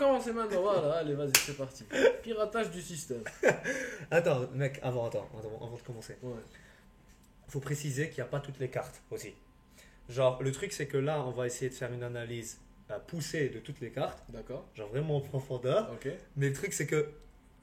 commencer maintenant. Voilà, allez, vas-y, c'est parti. Piratage du système. Attends, mec, avant de commencer. Ouais. Faut préciser qu'il n'y a pas toutes les cartes aussi. Genre, le truc, c'est que là, on va essayer de faire une analyse poussée de toutes les cartes. D'accord. Genre vraiment en profondeur. Ok. Mais le truc, c'est que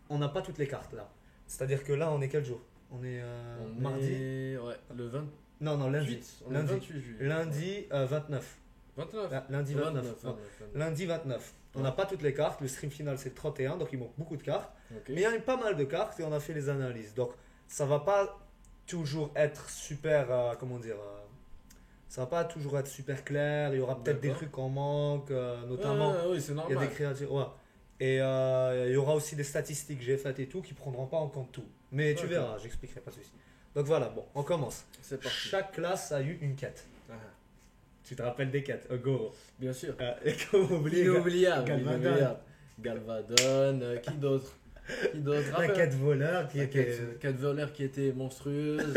on n'a pas toutes les cartes là. C'est-à-dire que là, on est quel jour? On est On mardi. est... Ouais, le 28. Non, lundi. On est Lundi. 28 juillet. Lundi 29. 29. Lundi 29. 29. Lundi 29. On Ouais. n'a pas toutes les cartes. Le stream final, c'est le 31, donc il manque beaucoup de cartes. Ok. Mais il y a eu pas mal de cartes et on a fait les analyses. Donc, ça va pas toujours être super. Comment dire ça va pas toujours être super clair. Il y aura peut-être des D'accord. trucs en manque, notamment. Oui, c'est Il y a normal. des créatures. Ouais. Et il y aura aussi des statistiques que j'ai faites et tout qui prendront pas en compte tout. Mais tu D'accord. verras, j'expliquerai pas de souci. Donc voilà, bon, on commence. C'est parti. Chaque classe a eu une quête. Ah, Tu te rappelles des quêtes, Go. bien sûr. Et comment oublier Inoubliable. Galvadon. Inoubliable. Galvadon. Qui d'autre? Qui d'autre? la Rappelle- quête voleur qui La était. quête voleur qui était monstrueuse.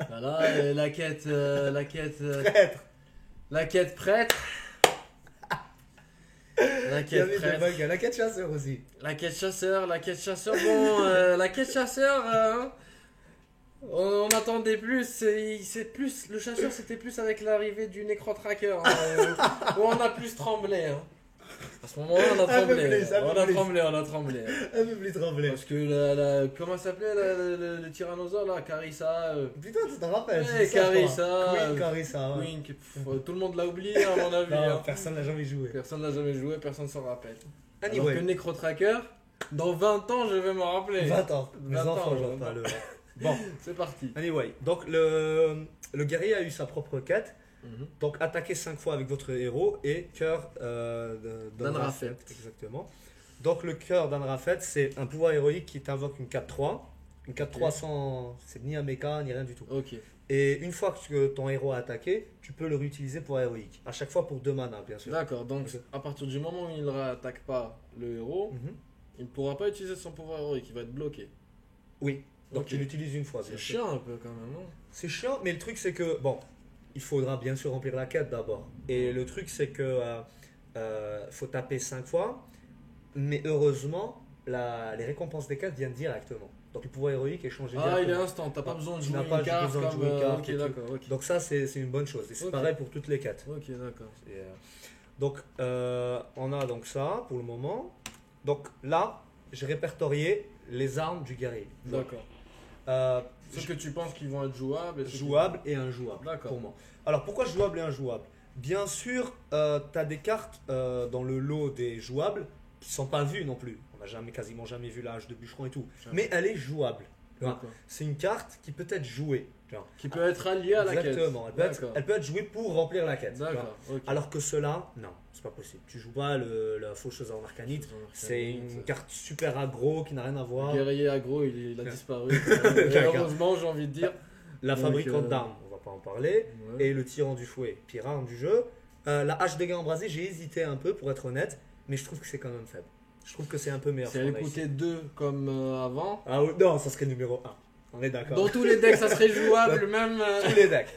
Voilà, et la quête. Traître. La quête prêtre. La Il y avait quête des prêtre. bugs. La quête chasseur aussi. La quête chasseur. Bon, la quête chasseur. On attendait plus, c'est plus. Le chasseur, c'était plus avec l'arrivée du Necrotracker. Où on a plus tremblé. Hein. À ce moment-là, on a Un peu tremblé. plus, un peu On a plus. tremblé. Un peu plus tremblé. Parce que comment ça s'appelait le tyrannosaure là? Carissa. Putain, tu te rappelles. Ouais, c'est ça, je Carissa, crois. Queen Carissa. Ouais. Queen, tout le monde l'a oublié à mon avis. Non, hein. personne n'a jamais joué. Personne n'a jamais joué, personne s'en rappelle. Alors Anyway, que Necrotracker, dans 20 ans, je vais m'en rappeler. 20 ans. Mes 20 enfants, ans, j'en 20 parle. Bon, C'est parti. anyway, donc le guerrier a eu sa propre quête. Mhm. Donc attaquez 5 fois avec votre héros et cœur d'Anrafet. Exactement. Donc le cœur d'Anrafet, c'est un pouvoir héroïque qui t'invoque une 4-3. Une 4-3 Ok. sans. C'est ni un mecha, ni rien du tout. Ok. Et une fois que ton héros a attaqué, tu peux le réutiliser pour héroïque. À chaque fois pour 2 mana, bien sûr. D'accord, donc Ok. à partir du moment où il ne réattaque pas le héros, Mhm. il ne pourra pas utiliser son pouvoir héroïque, il va être bloqué. Oui. Donc Ok. il l'utilise une fois. bien C'est sûr. chiant un peu quand même, non? C'est chiant, mais le truc c'est que, bon, il faudra bien sûr remplir la quête d'abord. Et le truc c'est que faut taper 5 fois, mais heureusement, les récompenses des quêtes viennent directement. Donc le pouvoir héroïque est changé Ah, il est directement. instant, t'as pas besoin de Tu jouer n'as pas une carte besoin de comme... jouer une carte ok, et tout. d'accord, ok. Donc ça c'est une bonne chose. Et c'est Ok. pareil pour toutes les quêtes. Ok, d'accord. Et, donc on a donc ça pour le moment. Donc là, j'ai répertorié les armes du guerrier. D'accord. Euh, Ceux que tu penses qu'ils vont être jouables et ceux qui- jouable et injouable D'accord. pour moi. Alors pourquoi jouable et injouable? Bien sûr, tu as des cartes dans le lot des jouables qui sont pas vues non plus. On n'a quasiment jamais vu la hache de bûcheron et tout. Jamais. Mais elle est jouable. Tu vois. D'accord. C'est une carte qui peut être jouée. Tu vois. Qui peut être allié à la quête. Exactement. D'accord. Elle peut être jouée pour remplir la quête. tu vois. D'accord, ok. Alors que cela, non, c'est pas possible. Tu joues pas la faucheuse en arcanite. C'est une carte super aggro qui n'a rien à voir. Guerrier aggro, il a disparu. D'accord. Heureusement, j'ai envie de dire. La Donc, fabricante d'armes, on va pas en parler. Ouais. Et le tyran du fouet, pire arme du jeu. La hache dégâts embrasés, j'ai hésité un peu pour être honnête, mais je trouve que c'est quand même faible. Je trouve que c'est un peu meilleur. Si que elle ce qu'on a ici. coûtait 2 comme avant, Ah oui, non, ça serait numéro 1. On est d'accord. dans tous les decks, ça serait jouable, même.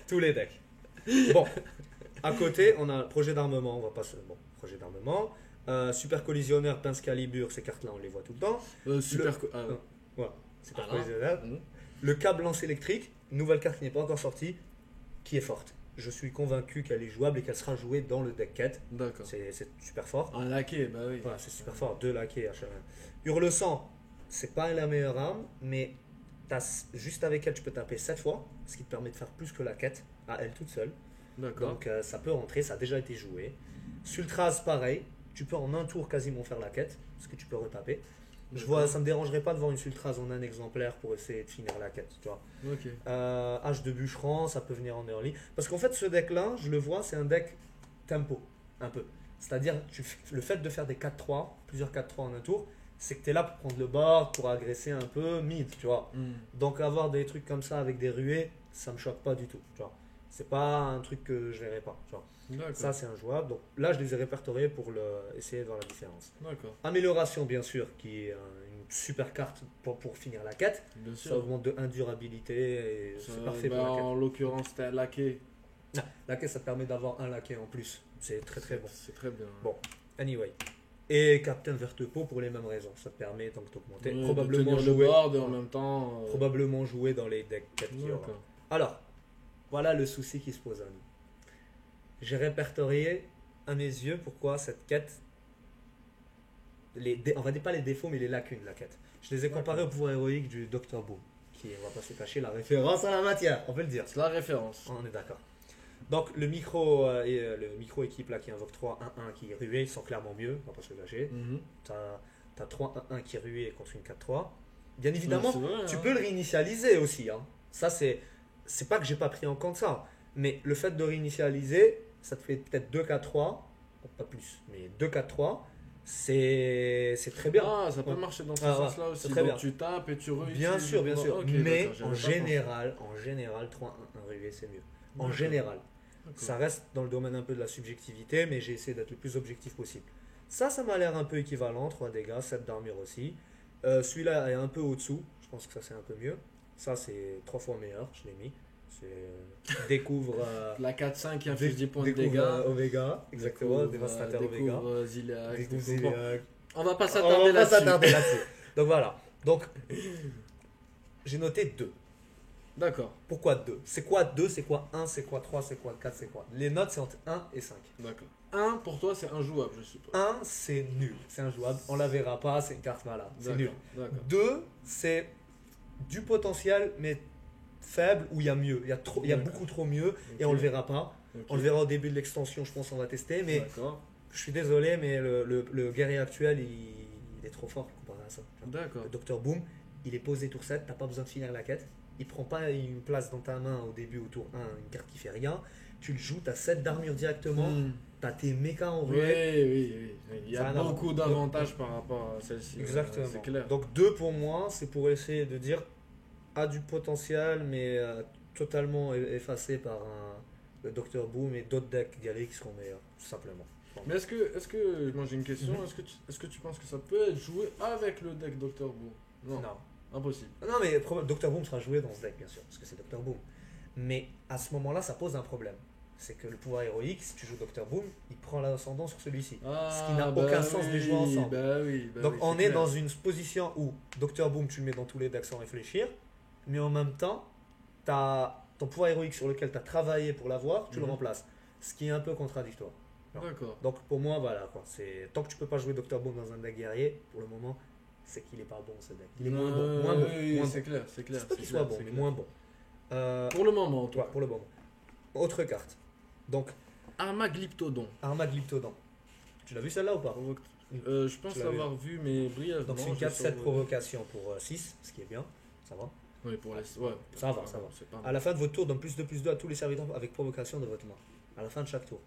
Tous les decks. Bon, à côté, on a un projet d'armement. On va pas se. Bon, projet d'armement. Super collisionneur, pince calibre, ces cartes-là, on les voit tout le temps. Super. Voilà, super Ah non. collisionneur. Mhm. Le câble lance électrique, nouvelle carte qui n'est pas encore sortie, qui est forte. Je suis convaincu qu'elle est jouable et qu'elle sera jouée dans le deck quête. D'accord. C'est super fort. Un laquais, bah oui. Voilà, c'est super fort. 2 laquais HRM. Hurle sang, c'est pas la meilleure arme, mais juste avec elle, tu peux taper 7 fois, ce qui te permet de faire plus que la quête à elle toute seule. D'accord. Donc ça peut rentrer, ça a déjà été joué. Sultras, pareil, tu peux en un tour quasiment faire la quête, parce que tu peux retaper. Ça me dérangerait pas de voir une Sultras en un exemplaire pour essayer de finir la quête, tu vois. Ok. Hache de bûcheron, ça peut venir en early. Parce qu'en fait, ce deck-là, je le vois, c'est un deck tempo, un peu. C'est-à-dire, le fait de faire des 4-3, plusieurs 4-3 en un tour, c'est que tu es là pour prendre le board, pour agresser un peu mid, tu vois. Hmm. Donc avoir des trucs comme ça avec des ruées, ça me choque pas du tout, tu vois. C'est pas un truc que je verrais pas, tu vois. D'accord. Ça, c'est injouable. Donc là, je les ai répertoriés pour essayer de voir la différence. D'accord. Amélioration, bien sûr, qui est une super carte pour finir la quête. Bien Ça sûr. augmente de 1 durabilité et c'est parfait Bah, pour la quête. en l'occurrence, c'était un laquais. La quête, ça te permet d'avoir un laquais en plus. C'est très très bon. C'est très bien. Bon, anyway. Et Captain Vertepo pour les mêmes raisons. Ça te permet donc d'augmenter. Ouais, Probablement de tenir le jouer. board et en même temps. Probablement jouer dans les decks 4 qui aura. D'accord. Alors, voilà le souci qui se pose à nous. J'ai répertorié à mes yeux pourquoi cette quête, on va dire pas les défauts mais les lacunes de la quête. Je les ai comparés au pouvoir héroïque du Dr Boom, qui, on va pas se cacher, la référence à la matière, on peut le dire. C'est la référence. On est d'accord. Donc le micro équipe là qui invoque 3-1-1 qui est rué, ils sont clairement mieux, on va pas se le cacher. Mhm. T'as 3-1-1 qui est rué contre une 4-3. Bien évidemment, Ouais, c'est vrai, tu hein. peux le réinitialiser aussi. Hein. Ça, c'est pas que j'ai pas pris en compte ça. Mais le fait de réinitialiser, ça te fait peut-être 2-4-3. Bon, pas plus, mais 2-4-3. C'est très bien. Ah, ça peut Ouais. marcher dans ce Ah, ouais, sens-là aussi. c'est très Donc, bien. tu tapes et tu réussis. Bien sûr, bien sûr. Ok, mais d'accord, j'avais en pas général, 3-1-1 rué, c'est mieux. En D'accord. général. pensé. Ça reste dans le domaine un peu de la subjectivité, mais j'ai essayé d'être le plus objectif possible. Ça m'a l'air un peu équivalent, 3 dégâts, 7 d'armure aussi. Celui-là est un peu au-dessous, je pense que ça c'est un peu mieux. Ça c'est 3 fois meilleur, je l'ai mis. Découvre. La 4-5 qui inflige 10 points de découvre, dégâts. Omega, exactement, dévastateur Omega. Découvre Ziliax. Découvre Donc, bon, Ziliax. on va pas On s'attarder va pas s'attarder là-dessus. là-dessus. Donc voilà. Donc, j'ai noté 2. D'accord, Pourquoi 2? C'est quoi 2? C'est quoi 1? C'est quoi 3? C'est quoi 4? C'est quoi? Les notes, c'est entre 1 et 5. d'accord. 1 pour toi c'est injouable, je suppose. 1, c'est nul. C'est injouable. On la verra pas. C'est une carte malade. C'est D'accord, nul. D'accord. 2, c'est du potentiel, mais faible, où il y a mieux. Il y a D'accord. beaucoup trop mieux, et Ok. on le verra pas. Ok. On le verra au début de l'extension, je pense, on va tester. Mais D'accord. je suis désolé, mais le guerrier actuel, il est trop fort comparé à ça. D'accord. Le Dr Boom, il est posé tour 7, t'as pas besoin de finir la quête. Il prend pas une place dans ta main au début, au tour 1, une carte qui fait rien. Tu le joues, t'as 7 d'armure directement, Hmm. t'as tes mécas en Oui, ruée. oui. Il y Ça a a un beaucoup d'avantages par rapport à celle-ci. Exactement. C'est clair. Donc 2 pour moi, c'est pour essayer de dire a du potentiel, mais totalement effacé par le Dr Boom et d'autres decks Gallic qui seront meilleurs, tout simplement. Mais est-ce que, moi j'ai une question, Mhm. est-ce que tu penses que ça peut être joué avec le deck Dr. Boo? Non, impossible. Non, mais Dr Boom sera joué dans ce deck, bien sûr, parce que c'est Dr Boom. Mais à ce moment-là, ça pose un problème. C'est que le pouvoir héroïque, si tu joues Dr Boom, il prend l'ascendant sur celui-ci. Ce qui n'a aucun sens de les jouer ensemble. Bah oui, Donc oui, on c'est est clair. dans une position où Dr Boom, tu le mets dans tous les decks sans réfléchir, mais en même temps, tu as ton pouvoir héroïque sur lequel tu as travaillé pour l'avoir, tu le Mhm. remplaces. Ce qui est un peu contradictoire. D'accord. Donc pour moi, voilà, quoi. Tant que tu peux pas jouer Dr Boom dans un deck guerrier, pour le moment, c'est qu'il est pas bon ce deck. Il est moins bon. Moins bon. Oui, moins c'est bon. clair, c'est clair. C'est pas c'est qu'il clair, soit bon, c'est mais clair. moins bon. Pour le moment, en tout Ouais, cas. pour le moment. Autre carte. Donc, Armaglyptodon. Armaglyptodon. Tu l'as vu celle-là ou pas? Je pense Tu l'as vu. l'avoir vu, mais brièvement. Donc c'est une je 4-7 saurais- provocation pour 6, ce qui est bien. Ça va. Oui, pour les. Ouais, Ça va. C'est pas À mal. la fin de votre tour, donne +2/+2 à tous les serviteurs avec provocation de votre main. À la fin de chaque tour.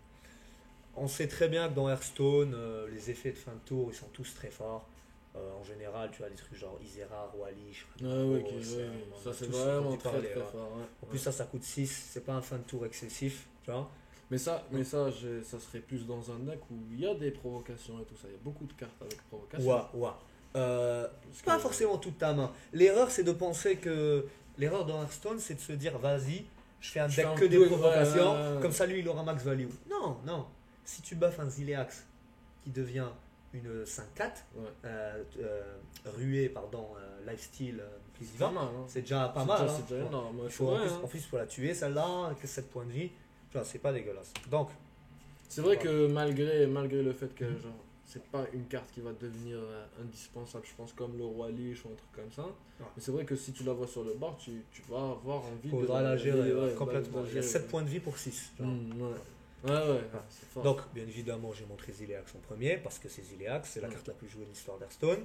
On sait très bien que dans Hearthstone, les effets de fin de tour, ils sont tous très forts. En général, tu as des trucs genre Isera, Roi Lich. Ah oui, Oh, ok, ça, oui, on ça a c'est tous vraiment entendu très parler, très ouais. fort. Ouais. En plus, ça coûte 6, c'est pas un fin de tour excessif, tu vois. Mais ça serait plus dans un deck où il y a des provocations et tout ça. Il y a beaucoup de cartes avec provocation. Ouais. Parce Pas que- forcément toute ta main. L'erreur, c'est de penser que. L'erreur dans Hearthstone, c'est de se dire, vas-y, je fais un Je deck fais un que des peu- provocations, ouais. comme ça lui, il aura max value. Non. Si tu buffes un Ziliax qui devient une 5-4, Ouais. ruée, lifesteal, plus C'est pas divin, mal. Hein. c'est déjà pas C'est mal. déjà- hein. C'est déjà énorme. Il faut, en plus, il faut la tuer celle-là, que 7 points de vie. Tu vois, c'est pas dégueulasse. Donc, C'est vrai Ouais. que malgré le fait que Mhm. genre c'est pas une carte qui va devenir indispensable, je pense comme le roi Lich ou un truc comme ça. Ouais. Mais c'est vrai que si tu la vois sur le board, tu vas avoir envie il faudra la gérer ouais, complètement. de Il y a gérer. 7 points de vie pour 6. Ouais, c'est fort. Donc, bien évidemment, j'ai montré Ziliax en premier parce que c'est Ziliax, c'est la Mm. carte la plus jouée de l'histoire d'Hearthstone.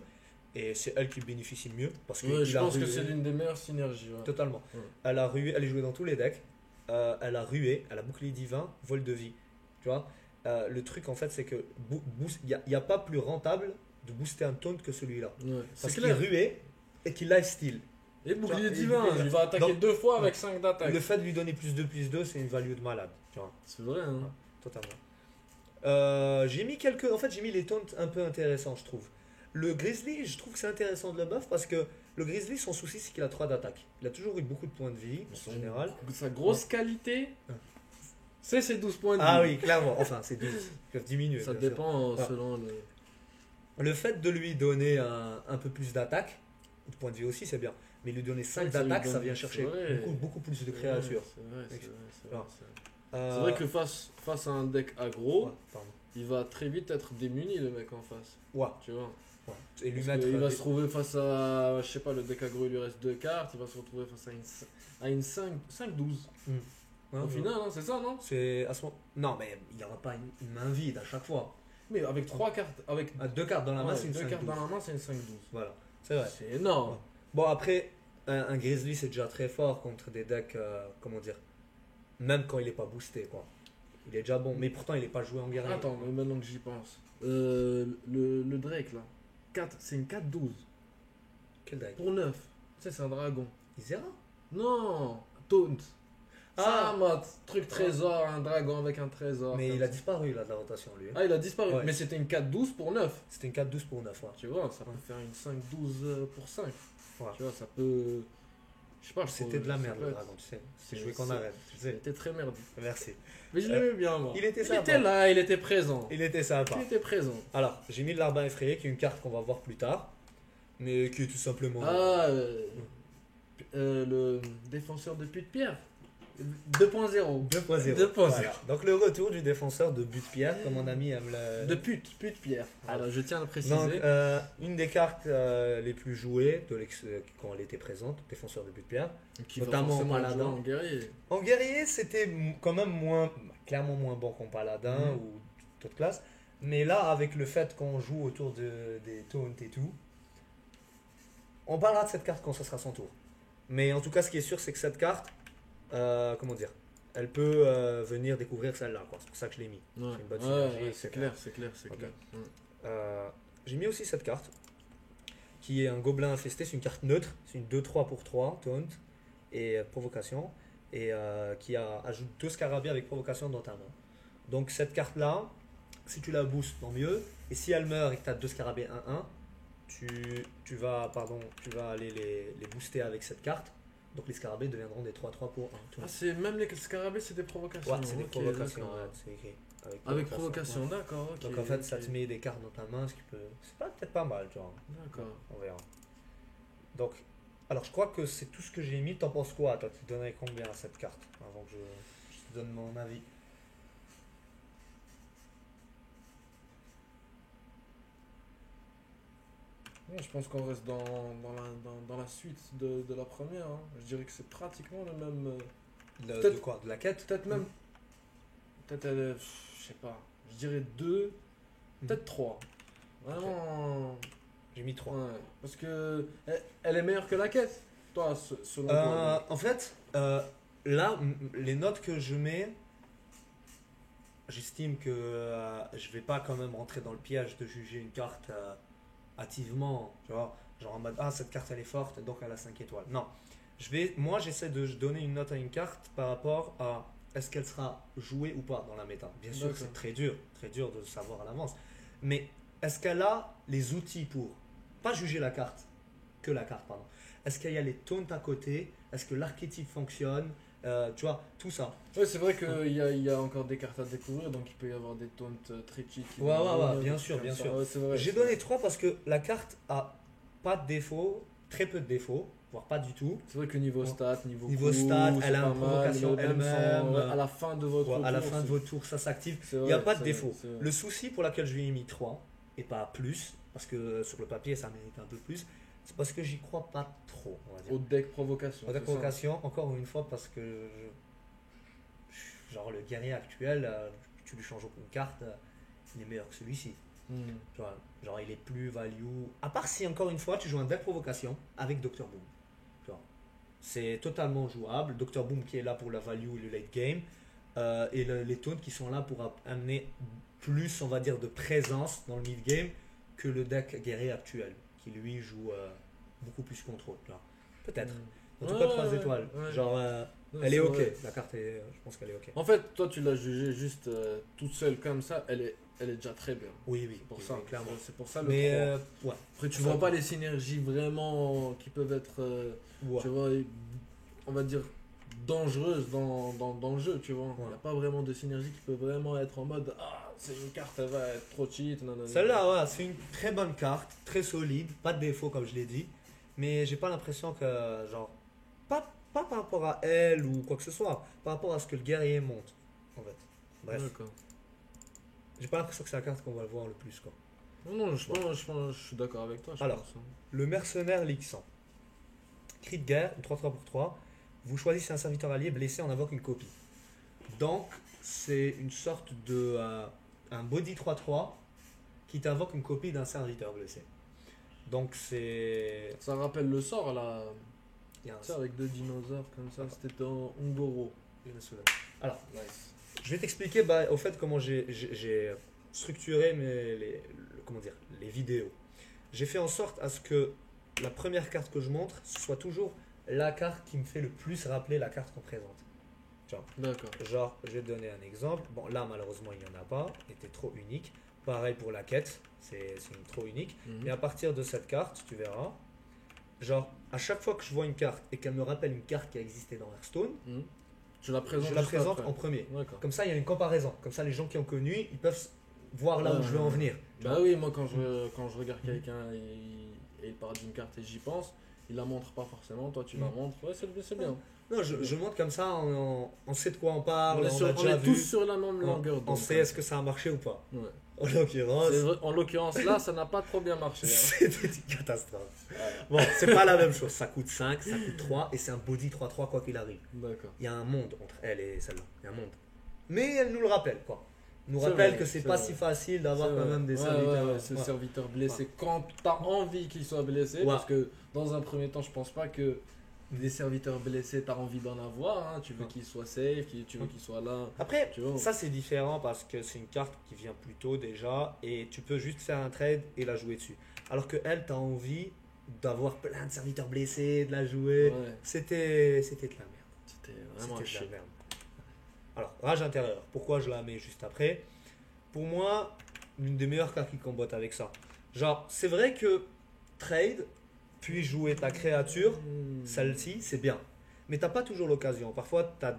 Et c'est elle qui bénéficie le mieux parce que Ouais, je il a pense que rué- c'est l'une des meilleures synergies. Ouais. Totalement. Ouais. Elle a rué, elle est jouée dans tous les decks. Elle a rué, elle a bouclier divin, vol de vie. Tu vois, le truc en fait, c'est que il n'y a pas plus rentable de booster un taunt que celui-là. Ouais, Parce c'est qu'il est clair. rué et qu'il lifesteal. Et bouclier Tu vois, divin, et- il va attaquer Donc, 2 fois ouais. avec 5 d'attaque. Le fait de lui donner +2/+2, c'est une value de malade. Tu vois, C'est vrai, hein. totalement. J'ai mis les taunts un peu intéressants, je trouve. Le Grizzly, je trouve que c'est intéressant de le buff parce que le Grizzly, son souci, c'est qu'il a 3 d'attaque. Il a toujours eu beaucoup de points de vie, en général. Sa grosse qualité, Ouais. c'est ses 12 points de vie. Ah oui, clairement. Enfin, c'est 12. Ils peuvent diminuer. Ça bien sûr. dépend Ah. selon le. Le fait de lui donner un peu plus d'attaque, de point de vue aussi, c'est bien. Mais lui donner 5 Ça lui d'attaque, ça donne- vient c'est chercher vrai. beaucoup plus de C'est créatures. vrai, c'est vrai, c'est vrai, c'est vrai, Alors, c'est vrai. C'est vrai que face à un deck aggro, ouais, pardon. il va très vite être démuni le mec en face. Ouais, Tu vois. ouais. Et lui Parce mettre. qu'il va des- se trouver face à, je sais pas, le deck aggro il lui reste 2 cartes, il va se retrouver face à une 5-12. Ouais, Au ouais. final, hein, c'est ça, non? C'est à ce moment. Non, mais il n'y aura pas une main vide à chaque fois. Mais avec 3 cartes, avec À 2 cartes dans la main, ouais, c'est une 2 cartes 5-12. dans la main, c'est une 5-12. Voilà, c'est vrai. C'est énorme. Ouais. Bon, après, un Grizzly, c'est déjà très fort contre des decks, comment dire, même quand il est pas boosté, quoi. Il est déjà bon, mais pourtant, il est pas joué en guerrier. Attends, mais maintenant que j'y pense. Le Drake là, c'est une 4-12 Quel deck? pour 9. Tu sais, c'est un dragon. Isera? Non, Taunt. Ah. Ça, mode, truc trésor, un dragon avec un trésor. Mais comme il a ça. disparu, là, de la rotation, lui. Ah, il a disparu. Ouais. Mais c'était une 4-12 pour 9. C'était une 4-12 pour 9, ouais. Tu vois, ça peut faire une 5-12 pour 5. Ouais. Tu vois, ça peut. Je sais pas, je C'était trouve- de la ça merde, peut le être- dragon, tu sais. C'est c'est- joué qu'on c'est- arrête, tu Il sais. était très merdique. Merci. Mais je l'aimais bien, moi. il était Il sympa. était là, il était présent. Il était sympa. Il était présent. Alors, j'ai mis de l'Arbin effrayé, qui est une carte qu'on va voir plus tard, mais qui est tout simplement. Ah, le défenseur de pute-pierre. 2.0. 2.0. 2.0. Voilà. Donc, le retour du défenseur de but-pierre, comme mon ami aime le. De pute-pierre. Alors, je tiens à le préciser. Donc, une des cartes les plus jouées quand elle était présente, défenseur de but-pierre. Qui va notamment forcément Paladin. jouer en guerrier. En guerrier, c'était quand même clairement moins bon qu'en paladin Mhm. ou toute classe. Mais là, avec le fait qu'on joue autour des taunts et tout, on parlera de cette carte quand ce sera son tour. Mais en tout cas, ce qui est sûr, c'est que cette carte, comment dire, elle peut venir découvrir celle-là, quoi. C'est pour ça que je l'ai mis. Ouais, C'est une bonne ouais, synergie, ouais, etc. c'est clair, c'est clair, c'est Ok. clair. Ouais. J'ai mis aussi cette carte, qui est un gobelin infesté. C'est une carte neutre, c'est une 2-3 pour 3, taunt et provocation, et qui ajoute 2 scarabées avec provocation dans ta main. Donc cette carte-là, si tu la boostes, tant mieux. Et si elle meurt et que tu as 2 scarabées 1-1, tu vas aller les booster avec cette carte. Donc les scarabées deviendront des 3-3 pour 1. Ah, c'est même les scarabées, c'est des provocations. Ouais, c'est des Ok, provocations, d'accord. ouais, c'est écrit. Avec provocation, ouais. d'accord. Ok, Donc en fait, ça ok. te met des cartes dans ta main, ce qui peut. C'est peut-être pas mal, tu vois. D'accord. On verra. Donc, alors je crois que c'est tout ce que j'ai mis. T'en penses quoi? Toi, tu donnerais combien à cette carte? Avant que je te donne mon avis. Ouais, je pense qu'on reste dans la suite de la première. Hein. Je dirais que c'est pratiquement le même. De Peut-être- quoi? De la quête? Peut-être même. Peut-être, je sais pas. Je dirais 2, peut-être 3. Vraiment. J'ai mis 3. Ouais. Parce que. Elle est meilleure que la quête, toi, selon toi. En fait, là, les notes que je mets, j'estime que je vais pas quand même rentrer dans le piège de juger une carte hâtivement, tu vois, genre en mode ah cette carte elle est forte donc elle a 5 étoiles. Non, moi j'essaie de donner une note à une carte par rapport à est-ce qu'elle sera jouée ou pas dans la méta. Bien sûr D'accord. c'est très dur de le savoir à l'avance, mais est-ce qu'elle a les outils pour pas juger la carte, que la carte pardon. Est-ce qu'il y a les taunts à côté? Est-ce que l'archétype fonctionne? Tu vois, tout ça. Ouais, c'est vrai qu'il y a encore des cartes à découvrir, donc il peut y avoir des taunts très cheat. Ouais, bien sûr, bien sûr. Ouais, c'est vrai, J'ai c'est donné vrai. 3 parce que la carte a pas de défauts, très peu de défauts, voire pas du tout. C'est vrai que niveau stats, niveau Niveau coup, stats, c'est elle a pas une mal, provocation mais même elle-même. à la fin de votre Ouais, à la tour, fin de c'est- votre tour, ça s'active. c'est Il n'y a vrai, pas de c'est- défaut. c'est vrai. Le souci pour lequel je lui ai mis 3 et pas plus, parce que sur le papier ça mérite un peu plus, c'est parce que j'y crois pas trop, on va dire. Au deck provocation. Au deck c'est ça. provocation, encore une fois, parce que genre le guerrier actuel, tu lui changes aucune carte, il est meilleur que celui-ci. Hmm. Tu vois, genre il est plus value. À part si encore une fois tu joues un deck provocation avec Dr Boom. Tu vois. C'est totalement jouable. Dr Boom qui est là pour la value et le late game. Et les taunts qui sont là pour amener plus, on va dire, de présence dans le mid game que le deck guerrier actuel qui lui joue beaucoup plus contrôle. Tu vois. Peut-être. En tout cas, 3 étoiles. ouais. Genre, Non, elle c'est est ok. vrai. La carte est. Je pense qu'elle est ok. En fait, toi, tu l'as jugée juste toute seule comme ça, elle est déjà très bien. Oui, oui. C'est pour oui, ça, oui, clairement. c'est pour ça le Mais 3. ouais. Après, tu ça- vois pas les synergies vraiment qui peuvent être, Ouais. tu vois, on va dire, dangereuses dans le jeu, tu vois. Il Ouais. n'y a pas vraiment de synergie qui peut vraiment être en mode, ah, c'est une carte, elle va être trop cheat. Non, non, non. Celle-là, ouais, c'est une très bonne carte, très solide, pas de défaut comme je l'ai dit. Mais j'ai pas l'impression que, genre, pas par rapport à elle ou quoi que ce soit, par rapport à ce que le guerrier monte, en fait. Bref, D'accord. j'ai pas l'impression que c'est la carte qu'on va le voir le plus, quoi. Non, non, je suis d'accord avec toi. Alors. Pense, hein. Le mercenaire Lixan. Cri de guerre, 3-3 pour 3. Vous choisissez un serviteur allié blessé, on invoque une copie. Donc, c'est une sorte de. Un body 3-3 qui t'invoque une copie d'un serviteur blessé. Donc, c'est. Ça rappelle le sort là. Il y a un Tu sais, avec deux dinosaures comme ça, c'était dans Ungoro. Alors, Nice. je vais t'expliquer au fait comment j'ai structuré comment dire, les vidéos. J'ai fait en sorte à ce que la première carte que je montre ce soit toujours la carte qui me fait le plus rappeler la carte qu'on présente. D'accord. Genre, je vais te donner un exemple. Bon, là, malheureusement, il n'y en a pas. Il était trop unique. Pareil pour la quête. C'est une trop unique. Mhm. Et à partir de cette carte, tu verras. Genre, à chaque fois que je vois une carte et qu'elle me rappelle une carte qui a existé dans Hearthstone, Mhm. Je la présente, je la juste présente après. en premier. D'accord. Comme ça, il y a une comparaison. Comme ça, les gens qui ont connu, ils peuvent voir là où je veux en venir. Bah oui, moi quand je regarde quelqu'un et il parle d'une carte et j'y pense, il la montre pas forcément, toi tu la montres, ouais c'est bien. Non, je montre comme ça, on sait de quoi on parle, On est, on sur- a on déjà est vu. tous sur la même longueur On d'onde. sait est-ce que ça a marché ou pas. Ouais. En l'occurrence, En l'occurrence là, ça n'a pas trop bien marché. Hein. c'était une catastrophe. Ouais. Bon, c'est pas la même chose. Ça coûte 5, ça coûte 3 et c'est un body 3-3 quoi qu'il arrive. D'accord. Il y a un monde entre elle et celle-là. Il y a un monde. Mais elle nous le rappelle, quoi. Elle nous C'est rappelle vrai, que c'est c'est pas vrai. si facile d'avoir C'est quand vrai. même des Ouais, serviteurs. ouais, ce Ouais. serviteur blessé quand t'as envie qu'il soit blessé, Ouais. parce que dans un premier temps, je pense pas que des serviteurs blessés, t'as envie d'en avoir. Hein. Tu veux Ouais. qu'ils soient safe, tu veux qu'ils soient là. Après, Tu vois. ça c'est différent parce que c'est une carte qui vient plus tôt déjà et tu peux juste faire un trade et la jouer dessus. Alors que elle, t'as envie d'avoir plein de serviteurs blessés, de la jouer. Ouais. C'était de la merde. C'était vraiment C'était de chier. la merde. Alors, rage intérieure. Pourquoi je la mets juste après? Pour moi, une des meilleures cartes qui combattent avec ça. Genre, c'est vrai que trade, puis jouer ta créature, celle-ci, c'est bien. Mais t'as pas toujours l'occasion. Parfois, t'as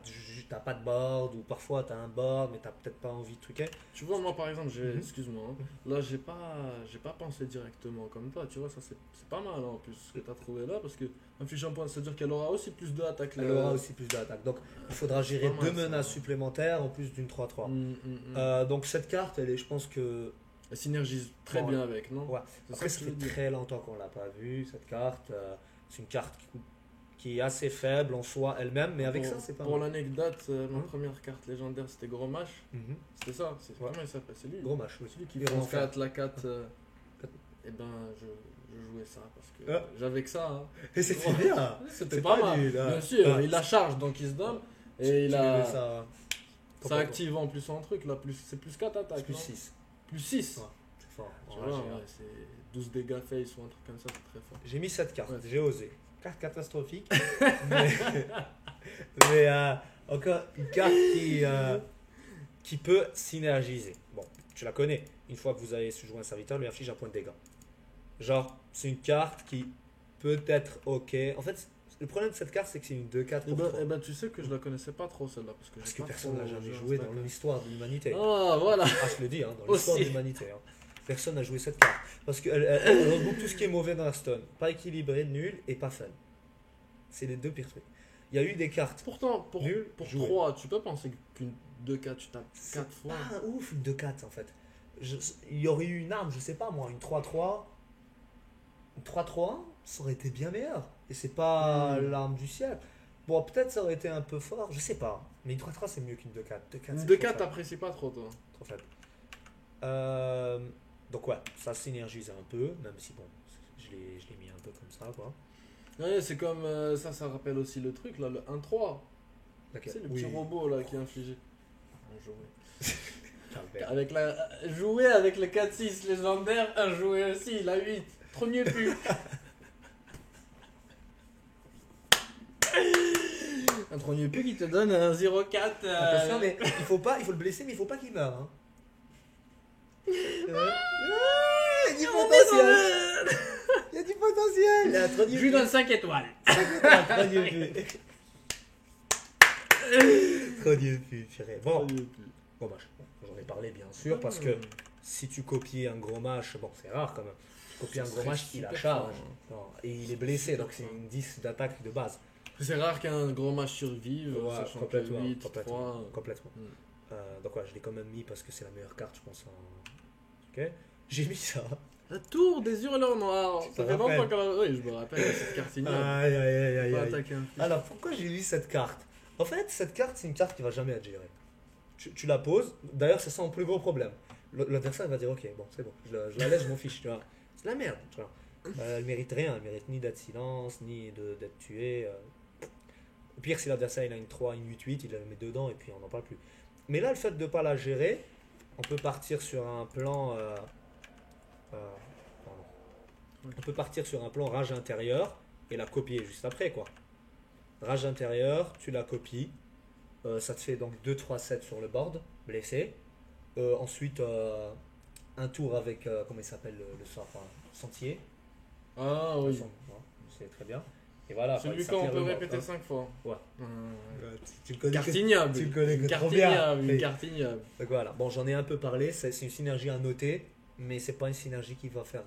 pas de board, ou parfois t'as un board, mais t'as peut-être pas envie de truquer. Tu vois, moi par exemple, excuse-moi, hein, Mhm. là j'ai pas pensé directement comme toi, tu vois, ça c'est pas mal hein, en plus ce que t'as trouvé là, parce que infliger un point, c'est-à-dire qu'elle aura aussi plus d'attaque. Elle aura aussi plus d'attaque. Donc, il faudra gérer pas mal, 2 ça. menaces supplémentaires en plus d'une 3-3. Donc, cette carte, je pense que. Elle synergise très Bon, bien avec, non? Ouais. C'est Après, ça ça que je fait veux dire. très longtemps qu'on l'a pas vue, cette carte. C'est une carte qui est assez faible en soi elle-même, mais avec Pour- ça, c'est pas Pour mal. l'anecdote, ma Mhm. première carte légendaire c'était Gros Mâche, Mhm. c'était ça, Ouais. comment il s'appelle? C'est lui. Gros match, oui. C'est lui qui Il prend rentre. 4, la 4. Quatre. Et ben je jouais ça parce que Ah. j'avais que ça. Hein. Et c'était bien. C'était C'est pas, pas mal. nul, hein. Bien sûr, Ah. il la charge donc il se donne. Et il Tu a. mets ça. Ça active en plus son truc là, c'est plus 4 C'est attaques. plus non 6. Plus 6. Ouais, c'est fort. Tu Ouais, vois, j'ai- ouais, c'est 12 dégâts face ou un truc comme ça, c'est très fort. J'ai mis cette carte, Ouais. j'ai osé. Carte catastrophique. mais encore une carte qui peut synergiser. Bon, tu la connais. Une fois que vous avez su jouer un serviteur, lui inflige un point de dégâts. Genre, c'est une carte qui peut être ok. En fait, le problème de cette carte, c'est que c'est une 2-4 pour 3. Et ben tu sais que je la connaissais pas trop celle-là parce Parce que personne n'a jamais joué dans l'histoire de l'humanité. Ah voilà. Ah, je le dis, hein, dans l'histoire de Aussi. l'humanité. Hein. Personne n'a joué cette carte. Parce qu'elle regroupe tout ce qui est mauvais dans Hearthstone. Pas équilibré, nul et pas fun. C'est les deux pires trucs. Il y a eu des cartes. Pourtant, Nul, pour joué. 3, tu peux penser qu'une 2-4, tu tapes C'est 4 fois. pas ouf une 2-4 en fait. Il y aurait eu une arme, je sais pas moi, une 3-3. Une 3-3, ça aurait été bien meilleur. Et c'est pas l'arme du ciel. Bon, peut-être ça aurait été un peu fort, je sais pas. Mais une 3-3 c'est mieux qu'une 2-4. 2-4 Une c'est 2-4, trop faible. t'apprécies pas trop toi. Trop faible. Donc ouais, ça synergise un peu, même si bon, je l'ai mis un peu comme ça quoi. Ouais, c'est comme ça rappelle aussi le truc là, le 1-3. Ok. C'est le Oui. petit robot là qui est infligé. Jouer. Calvaire. Avec jouer avec le 4-6 légendaire, un jouer aussi, la 8. Trop mieux plus. Un trop mieux plus qui te donne un 0-4. Attention, mais il faut le blesser, mais il faut pas qu'il meure. Hein. Il y a du potentiel. Il y a du potentiel. Il y a trop Je lui donne 5 étoiles. Trop Dieu pu. Trop Dieu pu, purée. Bon, bon match. Bon, J'en ai parlé bien sûr, parce que si tu copies un gros match, bon c'est rare quand même, tu copies un gros serait match, il a super charge. fort, Non, et il est blessé, Super donc c'est fort. une 10 d'attaque de base. C'est rare qu'un gros match survive, Ouais, sachant que complètement, 8, complètement, 3. complètement. Mm. Donc ouais, je l'ai quand même mis parce que c'est la meilleure carte, je pense. Ok. J'ai mis ça. La tour des hurleurs noirs. Tu te Ça fait longtemps rappelles qu'elle a. Oui, je me rappelle de cette carte ignoble. Aïe, aïe, aïe, aïe, Pas aïe. attaquer un fils. Alors pourquoi j'ai mis cette carte? En fait, cette carte, c'est une carte qui va jamais être gérée. Tu la poses, d'ailleurs, c'est son plus gros problème. L'adversaire va dire ok, bon, c'est bon, je la laisse, je m'en fiche, tu vois. C'est la merde, tu vois. Elle mérite rien, elle mérite ni d'être silence, ni d'être tuée. Au pire, si l'adversaire il a une 3, une 8-8, il la met dedans et puis on n'en parle plus. Mais là, le fait de ne pas la gérer, on peut partir sur un plan. Pardon. On peut partir sur un plan rage intérieure et la copier juste après, quoi. Rage intérieure, tu la copies. Ça te fait donc 2-3-7 sur le board, blessé. Ensuite, un tour avec, comment il s'appelle le sort, sentier. Ah oui. C'est très bien. Et voilà. Celui ça qu'on tire peut le board, répéter hein. 5 fois. Ouais. Tu le Une connais carte que- ignoble. tu le connais que Une carte trop bien. ignoble. Une Oui. carte ignoble. Donc voilà. Bon, j'en ai un peu parlé. C'est une synergie à noter, mais c'est pas une synergie qui va faire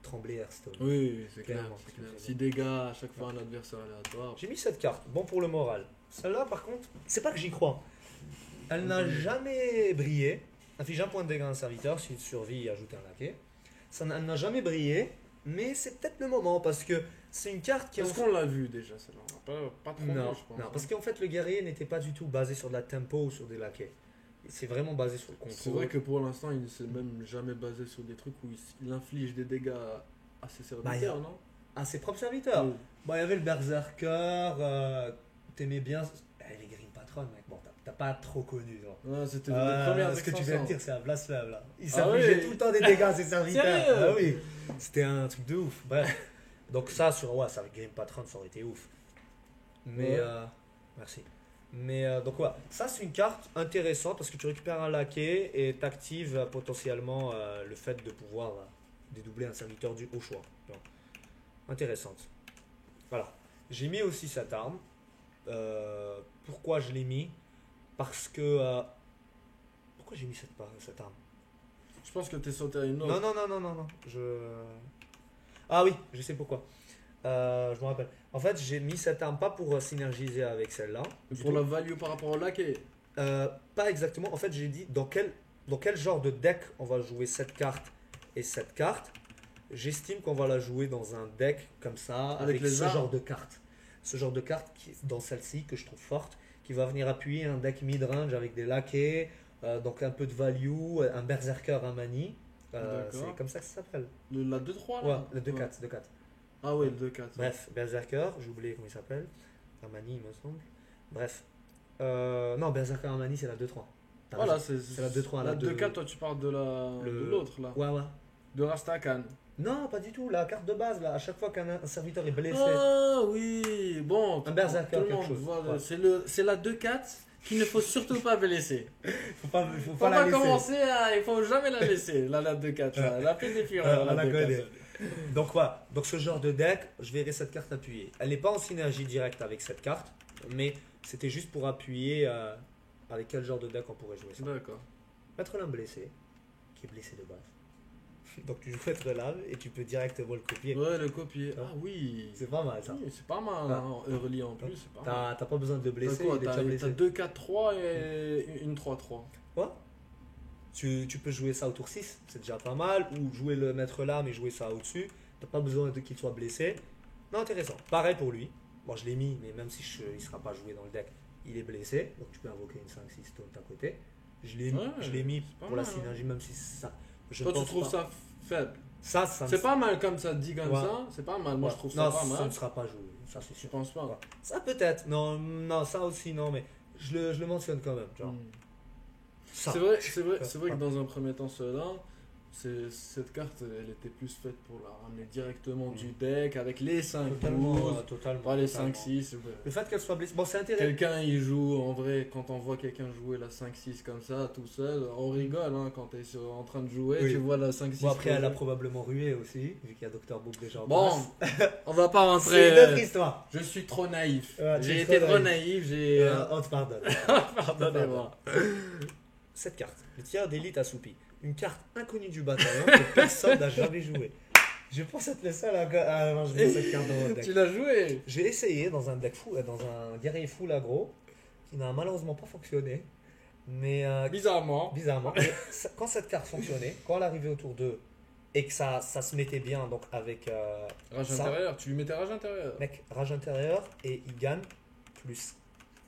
trembler Hearthstone. Oui, c'est clair. Clairement, c'est c'est clair. clair. 6 dégâts à chaque fois un adversaire aléatoire. J'ai mis cette carte. Bon pour le moral. Celle-là, par contre, c'est pas que j'y crois. Elle n'a jamais brillé. Inflige un point de dégâts à un serviteur. S'il survit, ajoute un laquais. Elle n'a jamais brillé, mais c'est peut-être le moment parce que c'est une carte qui Est-ce qu'on l'a vu déjà celle-là? Pas trop, Non, vu, je pense. non, parce qu'en fait le guerrier n'était pas du tout basé sur de la tempo ou sur des laquais. C'est vraiment basé sur le contrôle. C'est vrai que pour l'instant, il ne s'est même jamais basé sur des trucs où il inflige des dégâts à ses serviteurs, non? À ses propres serviteurs. Oui. Bah, il y avait le Berserker, t'aimais bien. Les Green Patron, mec, bon, t'as pas trop connu. Genre. Ouais, c'était les premières Ce que tu viens de extensions. dire, c'est un blasphème là. Il Ah s'infligeait oui. tout le temps des dégâts à ses serviteurs. Sérieux? Ah oui, c'était un truc de ouf. Bref. Donc, ça, ça avec Green Patron, ça aurait été ouf. Mais, Ouais. merci. Mais, donc, ouais, ça, c'est une carte intéressante parce que tu récupères un laquais et t'actives potentiellement le fait de pouvoir dédoubler un serviteur au choix. Donc, intéressante. Voilà. J'ai mis aussi cette arme. Pourquoi je l'ai mis? Parce que. Pourquoi j'ai mis cette arme? Je pense que t'es sauté à une autre. Non. Ah oui, je sais pourquoi. Je me rappelle. En fait, j'ai mis cette arme pas pour synergiser avec celle-là. du Pour tout. la value par rapport au laquais. Pas exactement. En fait, j'ai dit dans quel genre de deck on va jouer cette carte et cette carte. J'estime qu'on va la jouer dans un deck comme ça, avec les ce armes. genre de carte. Ce genre de carte dans celle-ci que je trouve forte, qui va venir appuyer un deck mid-range avec des laquais, donc un peu de value, un berserker, un mani. D'accord. C'est comme ça que ça s'appelle. La 2-3 Ouais, là? le 2-4. 2-4. Ah ouais, le 2-4. Bref, berserker, j'ai oublié comment il s'appelle. Un mani, il me semble. Bref. Non, berserker, un mani, c'est la 2-3. T'as Voilà, raison. c'est la 2-3, La la 2-4, toi tu parles de l'autre là. Ouais. De Rastakhan. Non, pas du tout. La carte de base, là, à chaque fois qu'un serviteur est blessé. Ah oui, bon. Un berserker, tout le quelque monde chose. voit, Ouais. c'est la 2-4 qu'il ne faut surtout pas blesser. Faut pas Faut pas commencer à. Il faut jamais la laisser, la 2-4. Là. La fait des fureurs, on la la 2-4. connaît. Donc voilà, donc ce genre de deck, je verrai cette carte appuyer. Elle n'est pas en synergie directe avec cette carte, mais c'était juste pour appuyer avec quel genre de deck on pourrait jouer ça. D'accord. Maître Lame blessé, qui est blessé de base. Donc tu joues Maître Lame et tu peux directement le copier. Ouais, le copier. Ah. Ah oui. C'est pas mal ça. Oui, c'est pas mal. Ah. Hein. Early en plus, c'est pas mal. T'as pas besoin de le T'as blesser, quoi? il est déjà blessé. T'as 2-4-3 et une 3-3. Ouais. Tu peux jouer ça au tour 6, c'est déjà pas mal. Ou jouer le Maître Lame et jouer ça au-dessus. T'as pas besoin qu'il soit blessé. Non, intéressant. Pareil pour lui. Bon, je l'ai mis, mais même si il sera pas joué dans le deck, il est blessé. Donc tu peux invoquer une 5-6 taunt à côté. Je l'ai mis c'est pas pour la mal, hein. synergie, même si ça. Je Toi, tu pense trouves pas. ça faible? Ça C'est pas mal comme ça, dit comme Ouais. ça. C'est pas mal. Moi, Ouais. je trouve non, ça pas ça mal. ne sera pas joué. Ça, c'est Je sûr. pense pas. Ouais. Ça peut-être. Non, ça aussi, non, mais je le mentionne quand même. Genre. Hmm. Ça. C'est vrai que dans un premier temps, cela, cette carte, elle était plus faite pour la ramener directement du deck avec les 5 Totalement. 12, Totalement. pas les totalement. 5-6. Le fait qu'elle soit blessée. Bon, c'est intéressant. Quelqu'un il joue, en vrai, quand on voit quelqu'un jouer la 5-6 comme ça, tout seul, on rigole hein, quand t'es en train de jouer, Oui. tu vois la 5-6. Bon, après, elle a jouer. probablement rué aussi, vu qu'il y a Dr. Book déjà en Bon, place. on va pas rentrer. C'est une autre histoire. Je suis trop naïf. Ouais, tu J'ai es été trop trop naïf, On te pardonne. Pardonnez-moi. cette carte, le tireur d'élite assoupi. Une carte inconnue du bataillon que personne n'a jamais joué. Je pense être le seul à jouer cette carte dans mon deck. Tu l'as joué. J'ai essayé dans un deck fou, dans un guerrier full aggro, qui n'a malheureusement pas fonctionné. Mais Bizarrement. mais quand cette carte fonctionnait, quand elle arrivait au tour 2 et que ça se mettait bien donc avec Rage ça, intérieur, tu lui mettais rage intérieur. mec, rage intérieur et il gagne plus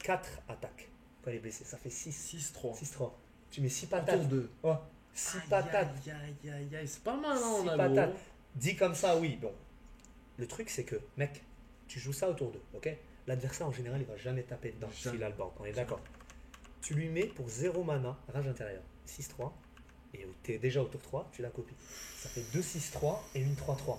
4 attaques quand il est blessé. Ça fait 6-3. 6-3. Tu mets 6 Tour patates. 2. Ouais. 6 patates. Aïe, c'est pas mal, hein, on 6 a patates. gros. Dit comme ça, oui. Bon. Le truc, c'est que, mec, tu joues ça au tour 2, ok? L'adversaire, en général, il va jamais taper dedans Jamais. s'il a le board. On est d'accord. Tu lui mets pour 0 mana, rage intérieur, 6-3. Et tu es déjà au tour 3, tu la copies. Ça fait 2-6-3 et une 3-3.